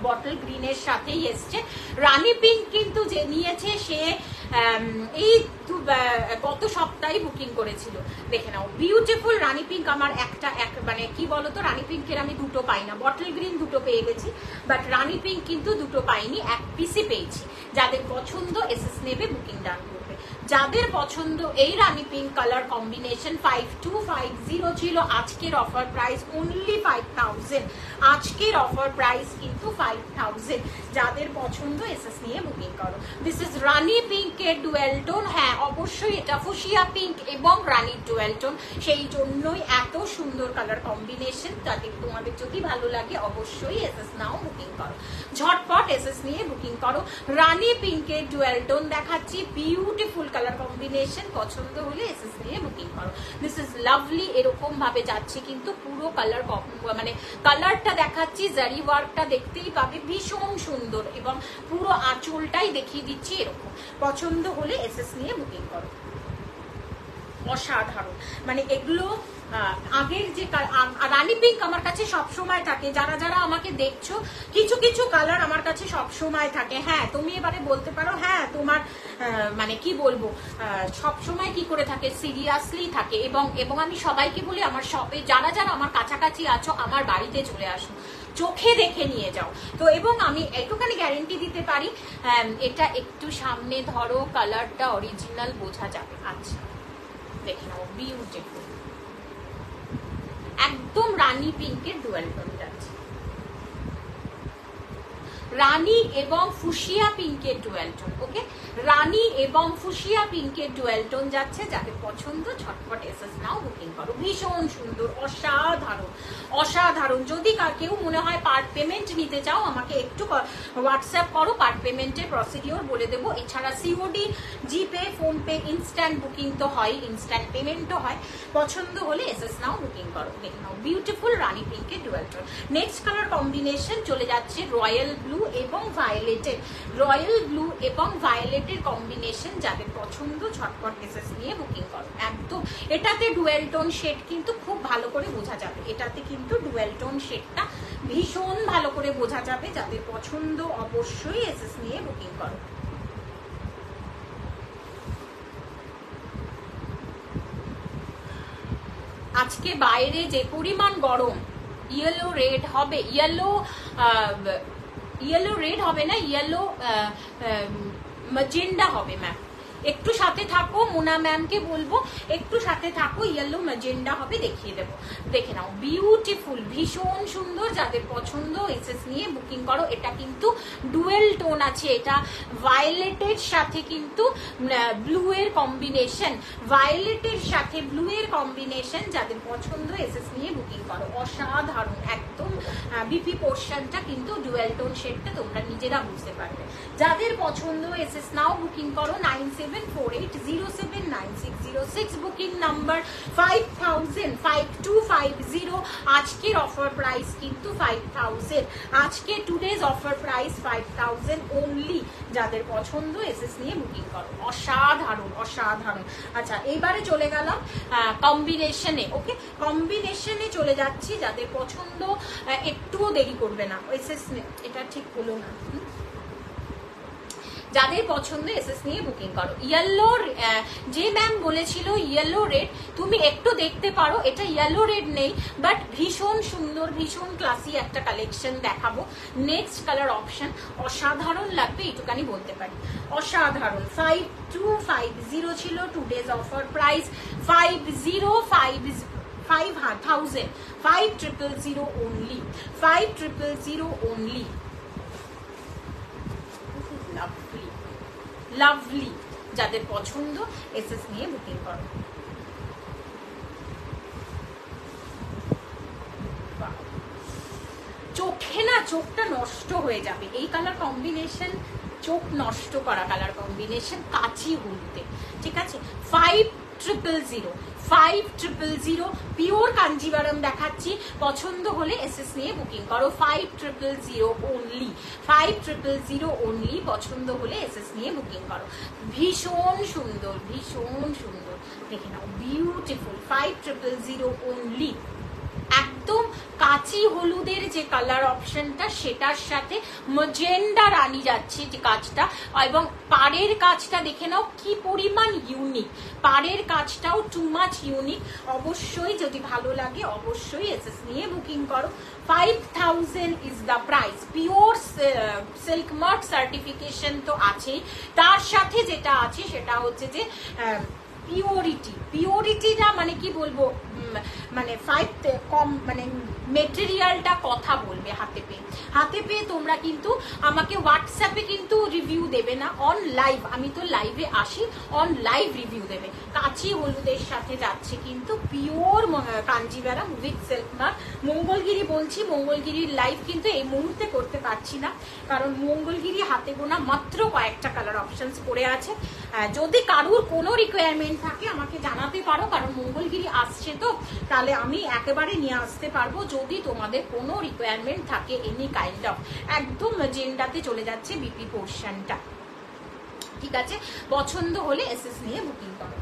বটল গ্রিনের সাথেই এসছে। রানী পিঙ্ক কিন্তু যে নিয়েছে সে এই গত সপ্তাহে বুকিং করেছিল। দেখে নাও বিউটিফুল রানী পিঙ্ক। আমার মানে কি বলতো, রানী পিঙ্কের আমি দুটো পাই না, বটল গ্রিন দুটো পেয়ে গেছি, বাট রানী পিঙ্ক কিন্তু দুটো পাইনি, এক পিসই পেয়েছি। যাদের পছন্দ এসএস নেবে, বুকিং ডান করবে। যাদের পছন্দ এই রানী পিঙ্ক কালার কম্বিনেশন 5250 ছিল, আজকের অফার প্রাইস অনলি 5000। আজকের অফার প্রাইস কিন্তু 5000। যাদের পছন্দ এসএস নিয়ে বুকিং করো। দিস ইজ রানী পিঙ্কের ডুয়েল টোন। হ্যাঁ অবশ্যই এটা ফুশিয়া পিঙ্ক এবং রানীর ডুয়েল টোন, সেই জন্যই এত সুন্দর কালার কম্বিনেশন। তাতে তোমাদের যদি ভালো লাগে অবশ্যই এসএস নাও বুকিং করো, ঝটপট এসএস নিয়ে বুকিং করো। রানী পিঙ্কের ডুয়েল টোন দেখাচ্ছি, বিউটিফুল কালার কম্বিনেশন। পছন্দ হলে এসএস নিয়ে বুকিং করো। This is lovely. এরকম ভাবে যাচ্ছে কিন্তু পুরো কালার, মানে কালারটা দেখাচ্ছি, জারি ওয়ার্কটা দেখতেই পাবে, ভীষণ সুন্দর। এবং পুরো আঁচলটাই দেখিয়ে দিচ্ছি এরকম। পছন্দ হলে এসএস নিয়ে বুকিং করো। অসাধারণ, মানে এগুলো আগের যে রানী পিঙ্ক আমার কাছে সবসময় থাকে। যারা যারা আমাকে দেখছো, কিছু কিছু কালার আমার কাছে সবসময় থাকে। হ্যাঁ তুমি এবারে বলতে পারো হ্যাঁ তোমার মানে কি বলবো সবসময় কি করে থাকে, সিরিয়াসলি থাকে। এবং আমি সবাইকে বলি আমার শপে যারা যারা আমার কাছাকাছি আছো, আমার বাড়িতে চলে আসো, চোখে দেখে নিয়ে যাও। তো এবং আমি একটুখানি গ্যারেন্টি দিতে পারি, এটা একটু সামনে ধরো, কালারটা অরিজিনাল বোঝা যাবে। আচ্ছা দেখে নাও বিউটিফুল, একদম রানী পিঙ্কের ডুয়েল টোন যাচ্ছে, রানী এবং ফুশিয়া পিঙ্কের ডুয়েল টোন। ওকে, রানী এবং ফুশিয়া পিঙ্কের ডুয়েল টোন যাচ্ছে। যাদের পছন্দ ঝটপট এসএস নাও বুকিং করো। ভীষণ সুন্দর, অসাধারণ অসাধারণ। যদি কেউ মনে হয় পার্ট পেমেন্ট নিতে চাও, আমাকে একটু হোয়াটসঅ্যাপ করো, পার্ট পেমেন্টের প্রসিডিওর বলে দেবো। এছাড়া সিওডি, জিপে, ফোনপে, ইনস্ট্যান্ট বুকিং তো হয়, ইনস্ট্যান্ট পেমেন্টও হয়। পছন্দ হলে এসএস নাও বুকিং করো। দেখে নাও বিউটিফুল রানী পিঙ্কের dual tone. Next colour combination চলে যাচ্ছে রয়্যাল ব্লু এবং ভায়োলেটের। রয়্যাল ব্লু এবং ভায়োলেটের কম্বিনেশন, যাদের পছন্দ ঝটপট এসএস নিয়ে বুকিং করো। একদম এটাতে ডুয়েল টোন শেড কিন্তু খুব ভালো করে বোঝা যাবে। এটাতে কিন্তু ডুয়েল টোন শেডটা ভীষণ ভালো করে বোঝা যাবে। যাদের পছন্দ অবশ্যই এসএস নিয়ে বুকিং করো। আজকে বাইরে যে পরিমাণ গরম, ইয়েলো রেড হবে, ইয়েলো রেড হবে না, ইয়েলো ম্যাজেন্ডা হবে ম্যাম। একটু সাথে থাকো, মোনা ম্যামকে বলবো একটু সাথে থাকো, ইয়েলো ম্যাজেন্ডা হবে, দেখিয়ে দেবো। দেখে নাও বিউটিফুল, ভীষণ সুন্দর। যাদের পছন্দ এসএস নিয়ে বুকিং করো। এটা কিন্তু ডুয়েল টোন আছে, এটা ভায়োলেটের সাথে কিন্তু ব্লু এর কম্বিনেশন, ভায়োলেটের সাথে ব্লু এর কম্বিনেশন। যাদের পছন্দ এসএস নিয়ে বুকিং করো। অসাধারণ, একদম বিপি পোর্শনটা কিন্তু ডুয়েল টোন শেডটা তোমরা নিজেরা বুঝতে পারবে। যাদের পছন্দ এসএস নাও বুকিং করো। 9748079606 বুকিং নাম্বার 5250। আজকের অফার প্রাইস কিন্তু 5000। আজকে টুডেজ অফার প্রাইস 5000 অনলি। যাদের পছন্দ এসএস নিয়ে বুকিং করো। অসাধারণ অসাধারণ। আচ্ছা এইবারে চলে গেলাম কম্বিনেশনে। ওকে, কম্বিনেশনে চলে যাচ্ছি। যাদের পছন্দ একটুও দেরি করবে না, এসএস এটা ঠিক হলো না, যাদের পছন্দ এসএস নিয়ে বুকিং করো। ইয়েলো, যে ম্যাম বলেছিল ইয়েলো রেড, তুমি একটু দেখতে পারো, এটা ইয়েলো রেড নেই, বাট ভীষণ সুন্দর, ভীষণ ক্লাসি একটা কালেকশন দেখাবো। নেক্সট কালার অপশন অসাধারণ লাগবে, এইটুকানি বলতে পারি, অসাধারণ। 5250 ছিল, today's offer price 5000 only, 5000 only. Lovely lovely. যাদের পছন্দ এসএস নিয়ে বুকিং করো। চোখে না, চোখটা নষ্ট হয়ে যাবে এই কালার কম্বিনেশন, চোখ নষ্ট করা কালার কম্বিনেশন কাচি হলুদে, ঠিক আছে। 5000 5000 পিওর কাঞ্জিভারম দেখাচ্ছি, পছন্দ হলে এসএস নিয়ে বুকিং করো। 5000 অনলি, 5000 অনলি, পছন্দ হলে এসএস নিয়ে বুকিং করো। ভীষণ সুন্দর, ভীষণ সুন্দর, দেখে নাও, বিউটিফুল। 5000 অনলি। একদম কাচি হলুদের যে কালার অপশনটা সেটার সাথে ম্যাজেন্ডা রানী যাচ্ছে যে কাজটা, এবং পাড়ের কাজটা দেখে নাও কি পরিমাণ ইউনিক, পাড়ের কাজটাও টু মাচ ইউনিক। অবশ্যই যদি ভালো লাগে অবশ্যই এসএস নিয়ে বুকিং করো। 5000 is the price. Pure silk mark certification তো আছেই, তার সাথে যেটা আছে সেটা হচ্ছে যে পিওরিটি। পিওরিটিটা মানে কি বলবো, মানে 5 কম, মানে মেটেরিয়ালটা কথা বলবে হাতে পেয়ে। হাতে পেয়ে তোমরা কিন্তু আমাকে হোয়াটসঅ্যাপে কিন্তু রিভিউ দেবে না, অন লাইভ, আমি তো লাইভে আসি, অন লাইভ রিভিউ দেবে। কাচি হলুদের সাথে যাচ্ছে কিন্তু pure Kanjivaram with silk mark. Mangalagiri বলছি, মঙ্গলগিরির লাইভ কিন্তু এই মুহূর্তে করতে পারছি না, কারণ মঙ্গলগিরি হাতে গোনা মাত্র কয়েকটা কালার অপশনস পড়ে আছে। যদি কারুর কোনো রিকোয়ারমেন্ট থাকে আমাকে জানাতে পারো, কারণ মঙ্গলগিরি আসছে তো, তাহলে আমি একেবারে নিয়ে আসতে পারবো। যদি তোমাদের কোনো রিকোয়ারমেন্ট থাকে এনি কাইন্ড অফ, একদম ম্যাজেন্ডাতে চলে যাচ্ছে বিপি পোর্শনটা, ঠিক আছে। পছন্দ হলে এসএস নিয়ে বুকিং করো।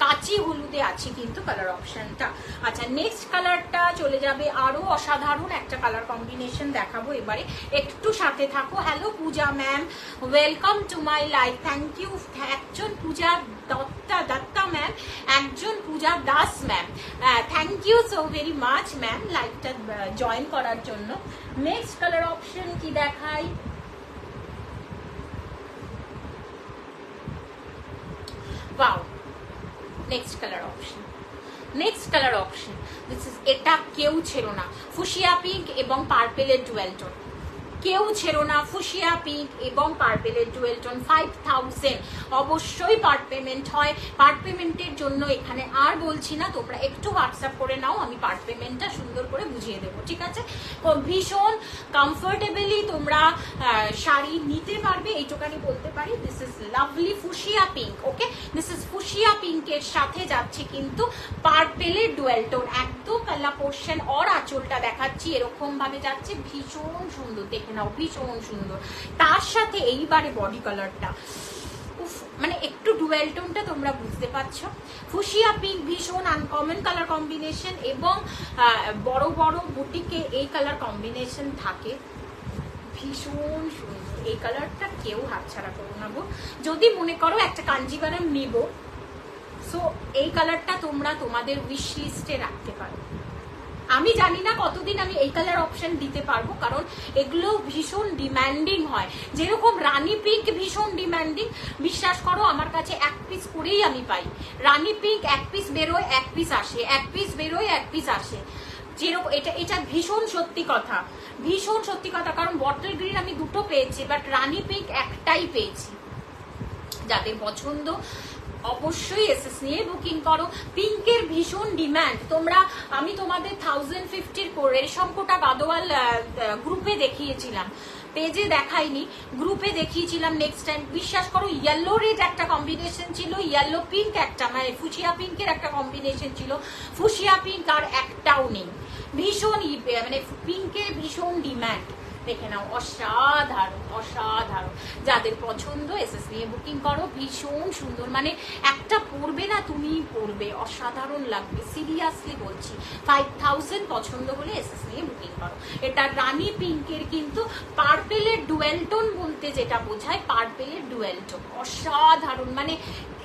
কাচি হলুদে আছে কিন্তু কালার অপশনটা। আচ্ছা, নেক্সট কালারটা চলে যাবে, আরো অসাধারণ একটা কালার কম্বিনেশন দেখাবো এবারে, একটু সাথে থাকো। Hello Puja ma'am, welcome to my life. Thank you. একজন পূজা দত্তা ম্যাম, একজন Puja Das ma'am, thank you so very much ma'am লাইভটা জয়েন করার জন্য। নেক্সট কালার অপশন কি দেখাই, wow, next colour option, next colour option, this is, এটা কেউ ছিল না, ফুশিয়া পিঙ্ক এবং পার্পেলের ডুয়েল টোন, কেউ ছিল না, ফুশিয়া পিঙ্ক এবং পার্পেলের ডুয়েল টোন। 5000 অবশ্যই পার্ট পেমেন্ট হয়। পার্ট পেমেন্টের জন্য এখানে আর বলছি না, তোমরা একটু হোয়াটসঅ্যাপ করে নাও, আমি পার্ট পেমেন্টটা সুন্দর করে বুঝিয়ে দেবো, ঠিক আছে। ভীষণ কমফোর্টেবলি তোমরা শাড়ি নিতে পারবে, এইটুকানি বলতে পারি। This is lovely fuchsia pink, okay, this is fuchsia পিঙ্কের সাথে যাচ্ছে কিন্তু পার্পেলের ডুয়েল টোন, একদম কালা পোর্শন। অর আঁচলটা দেখাচ্ছি এরকম ভাবে যাচ্ছে, ভীষণ সুন্দর, দেখে নাও, ভীষণ সুন্দর। তার সাথে এইবারে বডি কালারটা, মানে একটু ডুয়েল টোনটা তোমরা বুঝতে পারছো। ফুশিয়া পিঙ্ক ভীষণ আনকমন কালার কম্বিনেশন, এবং বড় বড় বুটিকে এই কালার কম্বিনেশন থাকে, ভীষণ সুন্দর। এই কালারটা কেউ হাতছাড়া করো না গো। যদি মনে করো একটা কাঞ্জিভারম নিব, সো এই কালারটা তোমরা তোমাদের উইশ লিস্টে রাখতে পারো। আমি জানি না কতদিন আমি এই কালার অপশন দিতে পারবো, কারণ এগুলো ভীষণ ডিমান্ডিং হয়। যেরকম রানী পিঙ্ক ভীষণ ডিমান্ডিং, বিশ্বাস করো আমার কাছে 1 পিস করেই আমি পাই। রানী পিঙ্ক 1 পিস বেরোয় 1 পিস আসে, 1 পিস বেরোয় 1 পিস আসে, যেরকম এটা ভীষণ সত্যি কথা, ভীষণ সত্যি কথা। কারণ বটল গ্রিন আমি 2টো পেয়েছি, বাট রানী পিঙ্ক একটাই পেয়েছি। যাদের পছন্দ অবশ্যই এসএস নিয়ে বুকিং করো। পিঙ্কের ভীষণ ডিমান্ড। তোমরা, আমি তোমাদের 1050 রেশম কোটা গাদোয়াল গ্রুপে দেখিয়েছিলাম, পেজে দেখাইনি, গ্রুপে দেখিয়েছিলাম নেক্সট টাইম। বিশ্বাস করো, ইয়েলো রেড একটা কম্বিনেশন ছিল, ইয়েলো পিঙ্ক একটা, মানে ফুশিয়া পিঙ্কের একটা কম্বিনেশন ছিল, ফুশিয়া পিঙ্ক আর একটাও নেই। ভীষণ মানে পিঙ্কের ভীষণ ডিমান্ড, দেখে নাও, অসাধারণ অসাধারণ। যাদের পছন্দ এসএস নিয়ে বুকিং করো, ভীষণ সুন্দর, মানে একটা পরবে না তুমি পরবে, অসাধারণ লাগবে, সিরিয়াসলি বলছি। 5000 পছন্দ হলে এসএস নিয়ে বুকিং করো। এটা রানী পিঙ্কের কিন্তু পার্পেলের ডুয়েল টোন বলতে যেটা বোঝায়, পার্পেলের ডুয়েল টোন, অসাধারণ, মানে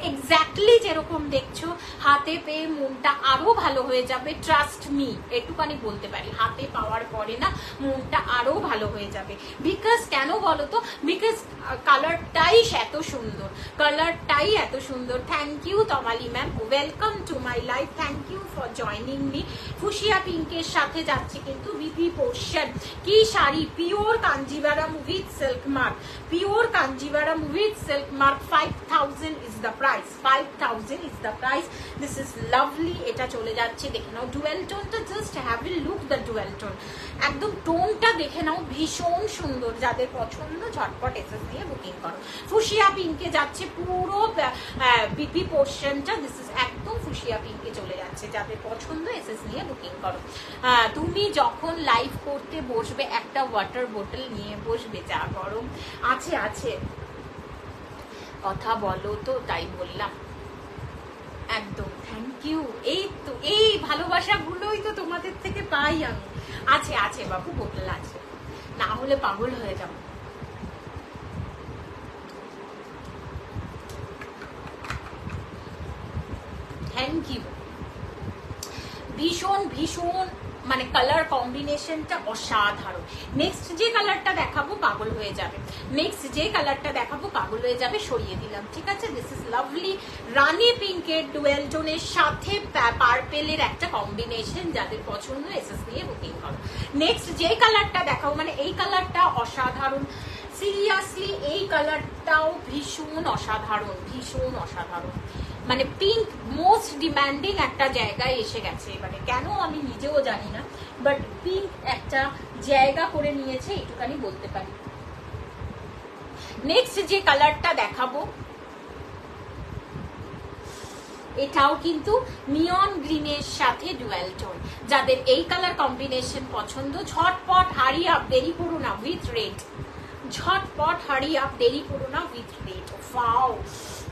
এক্স্যাক্টলি যেরকম দেখছো, হাতে পেয়ে মনটা আরো ভালো হয়ে যাবে, ট্রাস্ট মি, একটুখানি বলতে পারি হাতে পাওয়ার পরে না মনটা আরো ভালো হয়ে যাবে। বিকজ কেন বলো তো, বিকজ কালারটাই এত সুন্দর, কালারটাই এত সুন্দর। Thank you Tamali ma'am, welcome to my life, thank you for joining me. Fuchsia পিঙ্কের সাথে যাচ্ছে কিন্তু বিপি পোর্শন। কি sari, pure Kanjivaram with silk mark, pure Kanjivaram with silk mark, 5000 is the price, 5000 is the price. This is lovely. এটা চলে যাচ্ছে, দেখে নাও ডুয়েল টোনটা, just have a look the dual tone, একদম টোনটা দেখে নাও, ভীষণ সুন্দর। যাদের পছন্দ ঝটপট এসএস দিয়ে বুকিং করো। ফুশিয়া পিঙ্কে যাচ্ছে পুরো বিপি পোর্শনটা, দিস ইজ একদম ফুশিয়া পিঙ্কে চলে যাচ্ছে। যাদের পছন্দ এসএস নিয়ে বুকিং করো। তুমি যখন লাইভ করতে বসবে একটা ওয়াটার বোতল নিয়ে বসবে, যা গরম আছে আছে, কথা বলো তো, তাই বললাম। একদম থ্যাংক ইউ। এই তো এই ভালোবাসাগুলোই তো তোমাদের থেকে পাই আমি। আছে আছে বাবু, বোতল আছে, না হলে পাগল হয়ে যাবো। Thank you. ভীষণ ভীষণ মানে কালার কম্বিনেশনটা অসাধারণ। নেক্সট যে কালারটা দেখাবো পাগল হয়ে যাবে, নেক্সট যে কালারটা দেখাবো পাগল হয়ে যাবে, সরিয়ে দিলাম, ঠিক আছে। দিস ইজ লাভলি রানি পিঙ্কের ডুয়েল টোনের সাথে পার্পেলের একটা কম্বিনেশন। যাদের পছন্দ এসএস নিয়ে বুকিং করো। নেক্সট যে কালারটা দেখাবো, মানে এই কালারটা অসাধারণ, সিরিয়াসলি এই কালারটাও ভীষণ অসাধারণ, ভীষণ অসাধারণ। মানে পিঙ্ক মোস্ট ডিমান্ডিং একটা জায়গায় এসে গেছে এবারে, কেন আমি নিজেও জানি না, বাট পিঙ্ক একটা জায়গা করে নিয়েছে, একটুখানি বলতে পারি। নেক্সট যে কালারটা দেখাবো, এটাও কিন্তু নিয়ন গ্রিনের সাথে ডুয়েল টোন। যাদের এই কালার কম্বিনেশন পছন্দ, ঝটপট হারি আপ, দেরি করো না, উইথ রেড, ঝটপট হারি আপ, দেরি করো না, উইথ রেড। ওয়াও,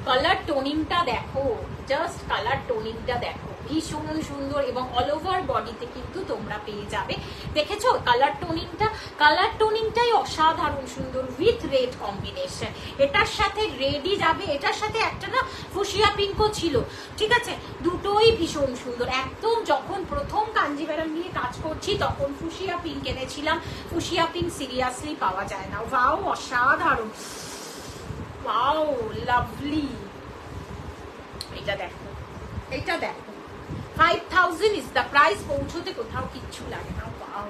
কালার টোনিংটা দেখো, জাস্ট কালার টোনিংটা দেখো, ভীষণ সুন্দর। এবং অল ওভার বডিতে কিন্তু তোমরা পেয়ে যাবে, দেখেছো কালার টোনিংটা, কালার টোনিংটাই অসাধারণ সুন্দর, উইথ রেড কম্বিনেশন। এটার সাথে রেডই যাবে, এটার সাথে একটা না ফুশিয়া পিঙ্কও ছিল, ঠিক আছে, দুটোই ভীষণ সুন্দর। একদম যখন প্রথম কাঞ্জিভারাম নিয়ে কাজ করছি তখন ফুশিয়া পিঙ্ক এনেছিলাম, ফুশিয়া পিঙ্ক সিরিয়াসলি পাওয়া যায় না। ওয়াও, অসাধারণ, ওয়াও লাভলি। এটা দেখো, এটা দেখো, 5000 ইজ দ্য প্রাইস, পৌঁছতে কোথাও কিচ্ছু লাগে না। ওয়াও,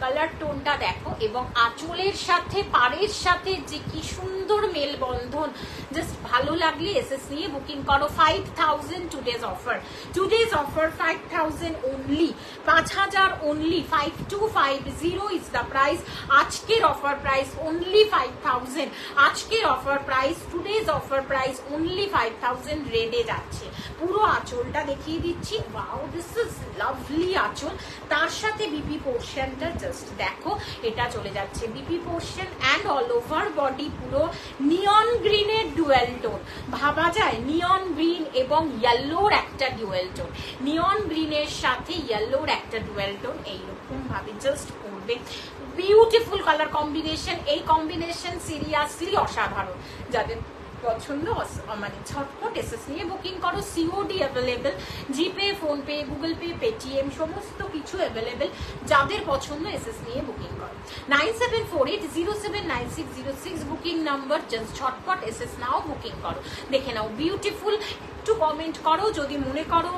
কালার টোনটা দেখো, এবং আঁচলের সাথে পাড়ের সাথে যে কি সুন্দর মেলবন্ধন, জাস্ট ভালো লাগলে এসএস নিয়ে বুকিং করো। 5000 today's offer, today's offer 5000 only, 5000 only, 5250 is the price. আজকের অফার প্রাইস অনলি 5000, আজকের offer price, today's offer price only 5000। রেডে যাচ্ছে, পুরো আঁচলটা দেখিয়ে দিচ্ছি। ওয়াও, দিস ইজ লাভলি আঁচল, তার সাথে বিপি পোর্শনটা জাস্ট দেখো, এটা চলে যাচ্ছে BP portion and all over body পুরো নিয়ন গ্রিনের ডুয়েল টোন। ভাবা যায় নিয়ন গ্রিন এবং ইয়েলোর একটা ডুয়েল টোন, নিয়ন গ্রিনের সাথে ইয়েলোর একটা ডুয়েল টোন, এইরকম ভাবে জাস্ট করবে। বিউটিফুল কালার কম্বিনেশন, এই কম্বিনেশন সিরিয়াসলি অসাধারণ। যাদের পছন্দ মানে ঝটপট এসএস নিয়ে বুকিং করো। সিওডি অ্যাভেলেবেল, জিপে, ফোনপে, গুগল পে, পেটিএম সমস্ত কিছু অ্যাভেলেবেল। যাদের পছন্দ এসএস নিয়ে বুকিং করো। 9748079606 বুকিং নাম্বার, জাস্ট ঝটপট এসএস নাও, বুকিং করো, দেখে নাও। বিউটিফুল, একটু কমেন্ট করো যদি মনে করো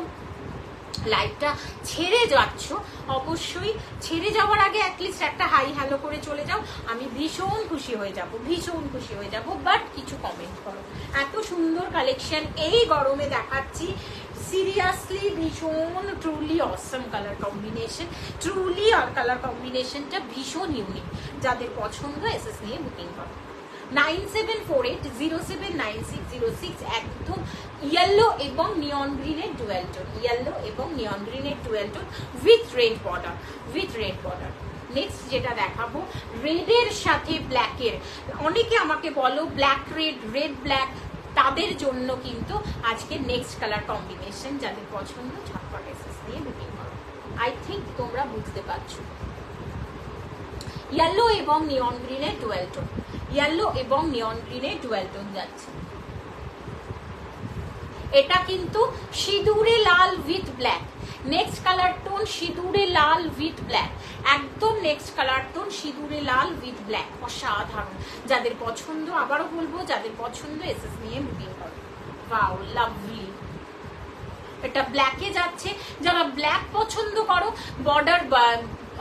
লাইভটা ছেড়ে যাচ্ছ, অবশ্যই ছেড়ে যাওয়ার আগে অ্যাটলিস্ট একটা হাই হ্যালো করে চলে যাও, আমি ভীষণ খুশি হয়ে যাব, ভীষণ খুশি হয়ে যাব। বাট কিছু কমেন্ট করো, এত সুন্দর কালেকশন এই গরমে দেখাচ্ছি, সিরিয়াসলি ভীষণ truly awesome colour combination, truly আর কালার কম্বিনেশনটা ভীষণ ইউনিক। যাদের পছন্দ এসএস নিয়ে বুকিং করো। 9748079606, একদম ইয়েলো এবং নিয়ন গ্রিনের ডুয়েল টোন, ইয়েলো এবং নিয়ন গ্রিনের dual tone with red border, with red border. Next যেটা দেখাবো, রেডের সাথে ব্ল্যাকের, অনেকে আমাকে বলো ব্ল্যাক রেড, রেড ব্ল্যাক, তাদের জন্য কিন্তু আজকে নেক্সট কালার কম্বিনেশন। যাদের পছন্দ ঝটপট এসএস নিয়ে বুকিং করো। আই থিঙ্ক তোমরা বুঝতে পারছো, ইয়েলো এবং নিয়ন গ্রিনের ডুয়েল টোন, ইয়েলো এবং নিয়ন গ্রিনের ডুয়েল টোন যাচ্ছে। এটা কিন্তু সিঁদুরে লাল with black, next colour tone সিঁদুরে লাল উইথ ব্ল্যাক, একদম নেক্সট কালার টোন সিঁদুরে লাল উইথ ব্ল্যাক, অসাধারণ। যাদের পছন্দ, আবারও বলবো, যাদের পছন্দ এসএস নিয়ে বুকিং করো। Wow, lovely. এটা ব্ল্যাকে যাচ্ছে, যারা ব্ল্যাক পছন্দ করো, বর্ডার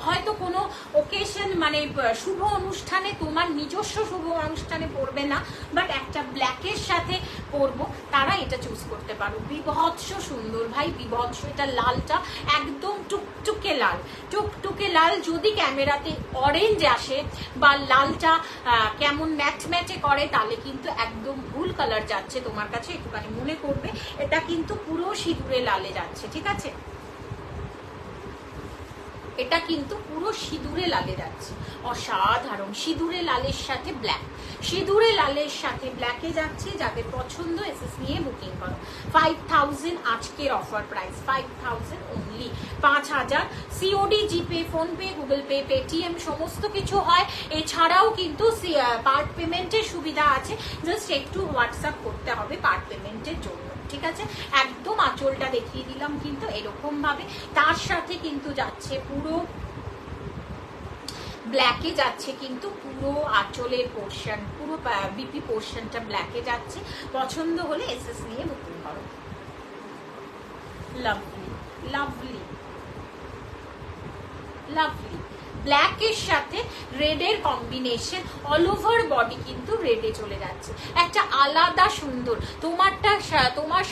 হয়তো কোনো ওকেশন মানে শুভ অনুষ্ঠানে, তোমার নিজস্ব শুভ অনুষ্ঠানে পরবে না, বাট একটা ব্ল্যাকের সাথে পরবো, তারা এটা চুজ করতে পারো। বিভৎস সুন্দর ভাই, বিভৎস। এটা লালটা একদম টুকটুকে লাল, টুকটুকে লাল। যদি ক্যামেরাতে অরেঞ্জ আসে বা লালটা কেমন ম্যাট ম্যাটে করে, তাহলে কিন্তু একদম ভুল কালার যাচ্ছে তোমার কাছে, একটুখানি মনে করবে। এটা কিন্তু পুরো সিঁদুরে লালে যাচ্ছে, ঠিক আছে? এটা কিন্তু পুরো সিঁদুরে লালে যাচ্ছে, অসাধারণ। সিঁদুরে লালের সাথে ব্ল্যাক, সিঁদুরে লালের সাথে ব্ল্যাকে যাচ্ছে। যাদের পছন্দ এসএস নিয়ে বুকিং করো। 5000 আজকের অফার প্রাইস, 5000 অনলি, 5000। সিওডি, জিপে, ফোনপে, গুগল পে, পেটিএম সমস্ত কিছু হয়। এছাড়াও কিন্তু পার্ট পেমেন্টের সুবিধা আছে, জাস্ট একটু হোয়াটসঅ্যাপ করতে হবে পার্ট পেমেন্টের জন্য, ঠিক আছে? একদম আঁচলটা দেখিয়ে দিলাম কিন্তু এরকম ভাবে। তার সাথে কিন্তু যাচ্ছে পুরো ব্ল্যাকে যাচ্ছে, কিন্তু পুরো আঁচলের পোর্শন, পুরো বিপি পোর্শনটা ব্ল্যাকে যাচ্ছে। পছন্দ হলে এসএস নিয়ে বুকিং করো। Lovely, lovely, lovely. ব্ল্যাকের সাথে রেডের কম্বিনেশন, অল ওভার বডি কিন্তু রেডে চলে যাচ্ছে, একটা আলাদা সুন্দর। তোমার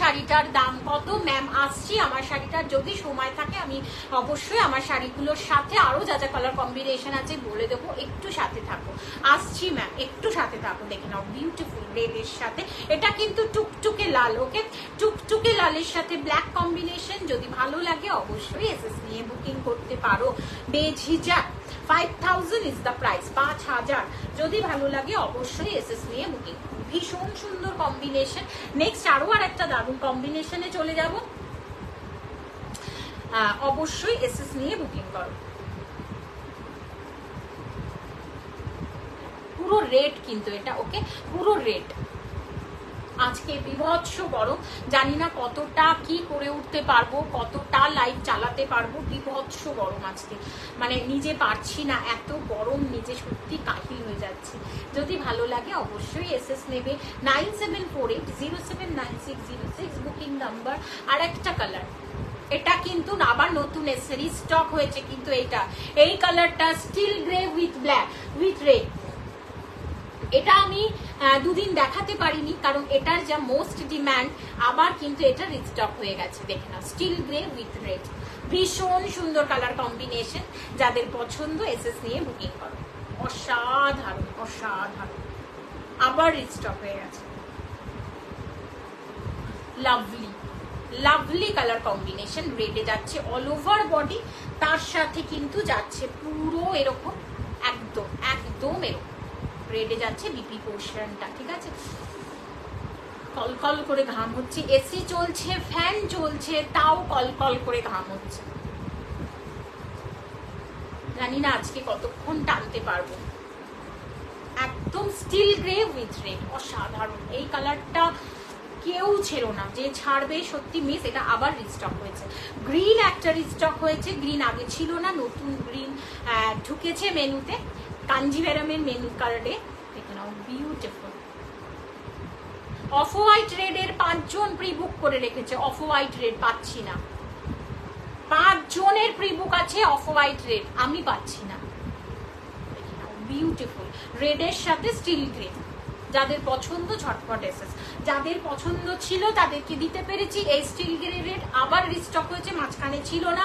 শাড়িটার দাম কত ম্যাম? আসছি আমার শাড়িটার, যদি সময় থাকে আমি অবশ্যই আমার শাড়িগুলোর সাথে আরো যা যা কালার কম্বিনেশন আছে বলে দেবো, একটু সাথে থাকো। আসছি ম্যাম, একটু সাথে থাকো। দেখে নাও, বিউটিফুল রেডের সাথে। এটা কিন্তু টুকটুকে লাল, ওকে? টুকটুকে লালের সাথে ব্ল্যাক কম্বিনেশন। যদি ভালো লাগে অবশ্যই এসএস নিয়ে বুকিং করতে পারো, বেঝিঝাক। 5000 ইজ দ্য প্রাইস, 5000। যদি ভালো লাগে অবশ্যই এসএস নিয়ে বুকিং। ভীষণ সুন্দর কম্বিনেশন। নেক্সট আরো আর একটা দারুণ কম্বিনেশনে চলে যাব, অবশ্যই এসএস নিয়ে বুকিং করো। পুরো রেড কিন্তু এটা, ওকে? পুরো রেড। আজকে বিভৎস গরম, জানি না কতটা কি করে উঠতে পারবো, কতটা লাইভ চালাতে পারবো। বিভৎস গরম আজকে, মানে নিজে পারছি না, এত গরম, নিজে সত্যি কাহিল হয়ে যাচ্ছে। যদি ভালো লাগে অবশ্যই এসএস নেবে। 9748079606 বুকিং নাম্বার। আর একটা কালার, এটা কিন্তু আবার নতুন এসে রিস্টক হয়েছে কিন্তু এইটা, এই কালারটা still grey with black with red. এটা আমি দুদিন দেখাতে পারিনি, কারণ এটার যা মোস্ট ডিমান্ড, আবার কিন্তু এটা রিস্টক হয়ে গেছে। দেখে না, স্টিল গ্রে উইথ রেড, ভীষণ সুন্দর কালার কম্বিনেশন। যাদের পছন্দ এসএস নিয়ে বুকিং করো। অসাধারণ, অসাধারণ। আবার রিস্টক হয়ে গেছে। Lovely, lovely colour combination. রেডে যাচ্ছে অল ওভার বডি, তার সাথে কিন্তু যাচ্ছে পুরো এরকম, একদম একদম এরকম রেডে যাচ্ছে বিপি পোর্শনটা, ঠিক আছে? কলকল করে ঘাম হচ্ছে, এসি চলছে, ফ্যান চলছে, তাও কলকল করে ঘাম হচ্ছে। জানি না আজকে কতক্ষণ টানতে পারবো। একদম স্টিল গ্রে উইথ রেড, অসাধারণ। এই কালারটা কেউ ছেড়ো না, যে ছাড়বে সত্যি মিস। এটা আবার রিস্টক হয়েছে। গ্রিন একটা রিস্টক হয়েছে, গ্রিন আগে ছিল না, নতুন গ্রিন ঢুকেছে মেনুতে, কাঞ্জিভেরামের মেনু কার্ডে। দেখে নাও, বিউটিফুল। অফ হোয়াইট রেড এর 5 জন প্রি বুক করে রেখেছে। অফ হোয়াইট রেড পাচ্ছি না, 5 জনের প্রি বুক আছে অফ হোয়াইট রেড, আমি পাচ্ছি না। দেখে নাও, বিউটিফুল রেডের সাথে স্টিল গ্রে। যাদের পছন্দ ঝটপট এসএস। যাদের পছন্দ ছিল তাদেরকে দিতে পেরেছি। এই স্টিল গ্রে রেড আবার রিস্টক হয়েছে, মাঝখানে ছিল না।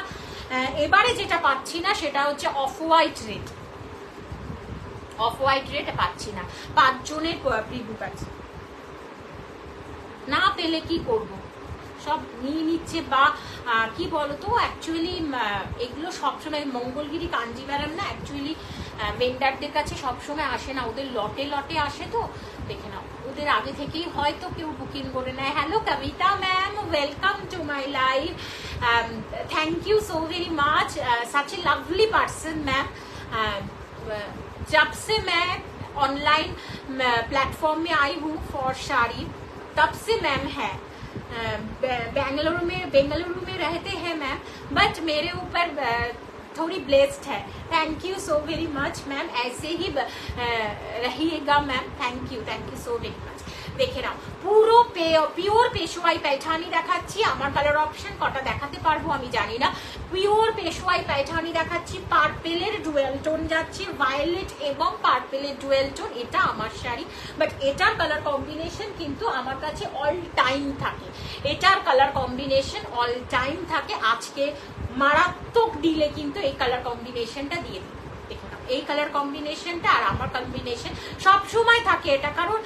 এবারে যেটা পাচ্ছি না সেটা হচ্ছে off white red. Off white red পাচ্ছি না, 5 জনের প্রি বুক আছে। না পেলে কি করব, সব নিয়ে নিচ্ছে। বা কি বলতো, অ্যাকচুয়ালি এগুলো সবসময় মঙ্গলগিরি কাঞ্জিভারাম না, অ্যাকচুয়ালি ভেন্ডারদের কাছে সবসময় আসে না, ওদের লটে লটে আসে। তো দেখে নাও, ওদের আগে থেকেই হয়তো কেউ বুকিং করে নেয়। Hello Kabita ma'am, welcome to my live. Thank you so very much, such a lovely person ma'am. जब से मैं ऑनलाइन प्लेटफॉर्म में आई हूँ फॉर साड़ी, तब से मैम है। बेंगलुरु में रहते हैं मैम, बट मेरे ऊपर थोड़ी ब्लेस्ड है। Thank you so very much ma'am, ऐसे ही रहिएगा ma'am. Thank you so very much. দেখে নাও পুরো পিওর পেশোয়াই পায়ঠানি দেখাচ্ছি। আমার কালার অপশন কটা দেখাতে পারবো আমি জানি না। পিওর পেশোয়াই পায়ঠানি দেখাচ্ছি, পার্পেলের ডুয়েল টোন যাচ্ছে, ভায়োলেট এবং পার্পেলের ডুয়েল টোন। এটা আমার শাড়ি, বাট এটার কালার কম্বিনেশন কিন্তু আমার কাছে অল টাইম থাকে। এটার কালার কম্বিনেশন অল টাইম থাকে। আজকে মারাত্মক ডিলে কিন্তু এই কালার কম্বিনেশনটা দিয়ে দিই। এই কালার কম্বিনেশনটা আর আমার কম্বিনেশন সব সময় থাকে এটা, কারণ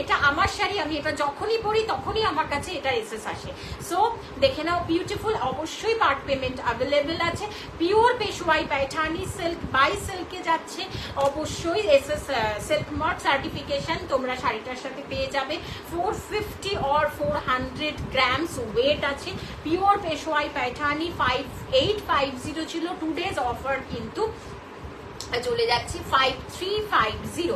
এটা আমার শাড়ি, আমি এটা যখনই পরি তখনই আমার কাছে এটা এসএস আসে। সো দেখে নাও বিউটিফুল। অবশ্যই পার্ট পেমেন্ট অ্যাভেলেবেল আছে। পিওর পেশোয়াই পায়ঠানি সিল্ক বাই সিল্কে যাচ্ছে, অবশ্যই এসএস সিল্ক মার্ক সার্টিফিকেশন তোমরা শাড়িটার সাথে পেয়ে যাবে। 450 or 400 গ্রামস ওয়েট আছে। পিওর পেশোয়াই পায়ঠানি 5850 ছিল, 2 days অফার কিন্তু চলে যাচ্ছে 5350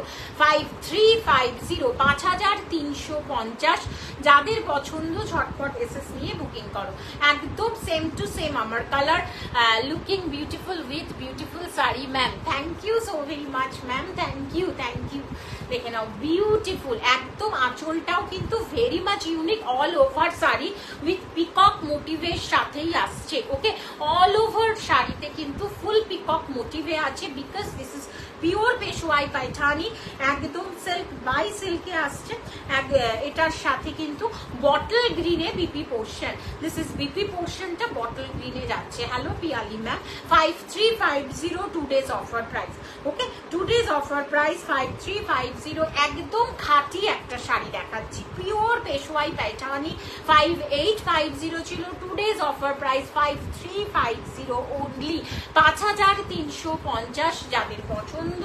5350 যাদের পছন্দ ঝটপট এসএস নিয়ে বুকিং করো। একদম সেম টু সেম আমার colour, looking beautiful with beautiful sari ma'am. Thank you so very much ma'am, thank you. দেখে নাও বিউটিফুল একদম। আঁচলটাও কিন্তু very much unique, all over sari with peacock মোটিভের সাথেই আসছে। ওকে, অল ওভার শাড়িতে কিন্তু ফুল পিকক মোটিভে আছে, because this is pure Peshwai Paithani, একদম সিল্ক বাই সিল্কে আসছে। এটার সাথে কিন্তু বটল গ্রিনে BP portion, this is BP পোর্শনটা বটল গ্রিনে যাচ্ছে। Hello Piyali ma'am. 5350 2 days offer price. Okay, 2 days offer price 5350। একদম খাঁটি একটা শাড়ি দেখাচ্ছি, পিওর পেশোয়াই পায়ঠানি 5850 ছিল, 2 days অফার প্রাইস 5350 ওনলি, 5350। যাদের পছন্দ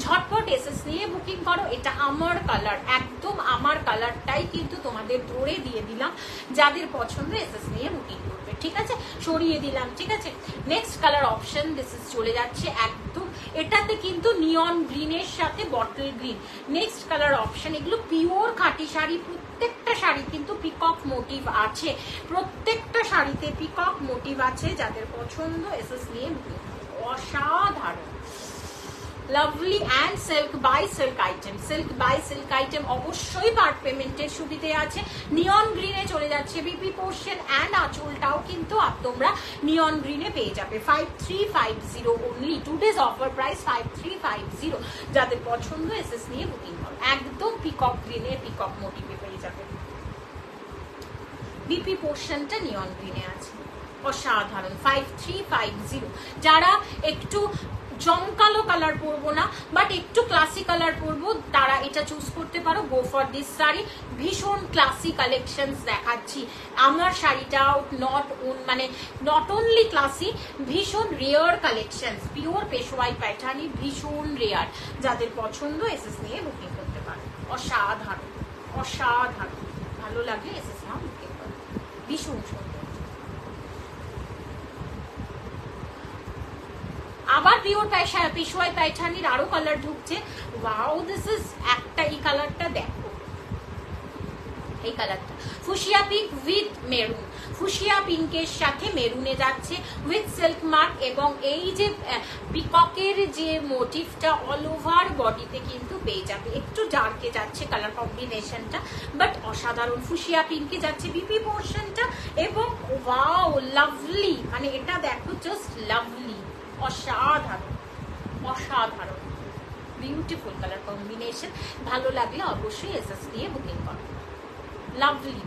ঝটপট এসএস নিয়ে বুকিং করো। এটা আমার কালার, একদম আমার কালারটাই কিন্তু তোমাদের ধরে দিয়ে দিলাম। যাদের পছন্দ এসএস নিয়ে বুকিং করবে, ঠিক আছে, সরিয়ে দিলাম, ঠিক আছে। Next colour option this is চলে যাচ্ছে একদম, এটাতে কিন্তু নিয়ন গ্রিনের সাথে bottle green. Next colour option, এগুলো পিওর খাঁটি শাড়ি, প্রত্যেকটা শাড়ি কিন্তু পিকক মোটিভ আছে, প্রত্যেকটা শাড়িতে পিকক মোটিভ আছে। যাদের পছন্দ এসএস নিয়ে বুকিং, অসাধারণ lovely and silk by silk item. Silk by silk item অবশ্যই পার্ট পেমেন্টের সুবিধে আছে। নিয়ন গ্রিনে চলে যাচ্ছে বিপি পোর্শন অ্যান্ড আঁচলটাও কিন্তু তোমরা নিয়ন গ্রিনে পেয়ে যাবে। 5350 ওনলি, 2 days অফার প্রাইস 5350। যাদের পছন্দ এসএস নিয়ে বুকিং করো। একদম পিকক গ্রিনে পিকক মোটিভে পেয়ে যাবে। বিপি পোর্শনটা নিয়ন গ্রিনে আছে, অসাধারণ। 5350। যারা একটু জমকালো কালার পরবো না, বাট একটু ক্লাসি কালার পরবো, তারা এটা চুজ করতে পারো। Go for this sari. ভীষণ ক্লাসি কালেকশনস দেখাচ্ছি। আমার শাড়িটাও নট অনলি ক্লাসি, ভীষণ রেয়ার কালেকশনস। পিওর পেশোয়াই পায়ঠানি, ভীষণ রেয়ার। যাদের পছন্দ এসএস নিয়ে বুকিং করতে পারো। অসাধারণ অসাধারণ, ভালো লাগলে এসএস নাও বুকিং করো। ভীষণ সুন্দর। আবার পিওর পেশোয়াই পায়ঠানির আরো কালার ঢুকছে। ওয়াও, দিস ইজ একটা, এই কালারটা দেখো, এই কালারটা fuchsia pink with maroon. Fuchsia পিঙ্কের সাথে মেরুনে যাচ্ছে উইথ সিল্ক মার্ক, এবং এই যে পিককের যে মোটিভটা অল ওভার বডিতে কিন্তু পেয়ে যাবে। একটু ডার্কে যাচ্ছে কালার কম্বিনেশনটা, বাট অসাধারণ। ফুশিয়া পিঙ্কে যাচ্ছে বিপি পোর্শনটা, এবং ওয়াও লাভলি, এটা দেখো জাস্ট লাভলি, অসাধারণ অসাধারণ বিউটিফুল কালার কম্বিনেশন। ভালো লাগলে অবশ্যই এসএস দিয়ে বুকিং করো। লাভলি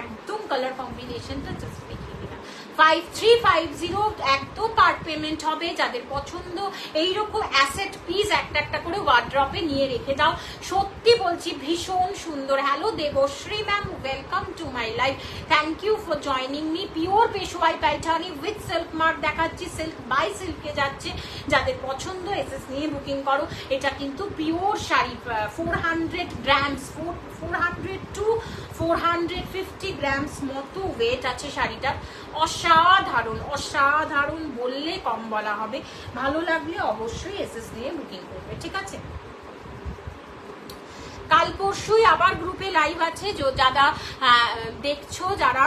একদম কালার কম্বিনেশনটা জাস্ট দেখিয়ে দিলাম। 5350 একদম পার্ট পেমেন্ট হবে। যাদের পছন্দ এইরকম অ্যাসেট পিস একটা একটা করে ওয়ার্ড্রপে নিয়ে রেখে দাও। সত্যি বলছি ভীষণ সুন্দর। Hello Debashree ma'am, welcome to my life, thank you for joining me. Pure Peshwai Paithani with silk mark দেখাচ্ছি, সিল্ক বাই সিল্কে যাচ্ছে। যাদের পছন্দ এসএস নিয়ে বুকিং করো। এটা কিন্তু পিওর শাড়ি, 400 গ্রামস, 400 to 450 গ্রামস মতো ওয়েট আছে শাড়িটার। অসাধারণ অসাধারণ বললে কম বলা হবে। ভালো লাগলে অবশ্যই এসএস নিয়ে বুকিং করবে, ঠিক আছে। কাল পরশুই আবার গ্রুপে লাইভ আছে, যারা দেখছো, যারা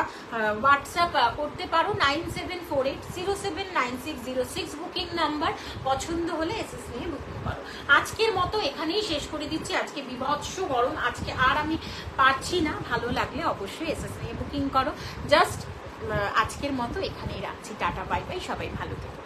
হোয়াটসঅ্যাপ করতে পারো 9748079606 বুকিং নাম্বার। পছন্দ হলে এসএস নিয়ে বুকিং করো। আজকের মতো এখানেই শেষ করে দিচ্ছি। আজকে বিভৎস গরম, আজকে আর আমি পারছি না। ভালো লাগলে অবশ্যই এসএস নিয়ে বুকিং করো। জাস্ট আজকের মতো এখানেই রাখছি। টাটা বাই বাই, সবাই ভালো থেকো।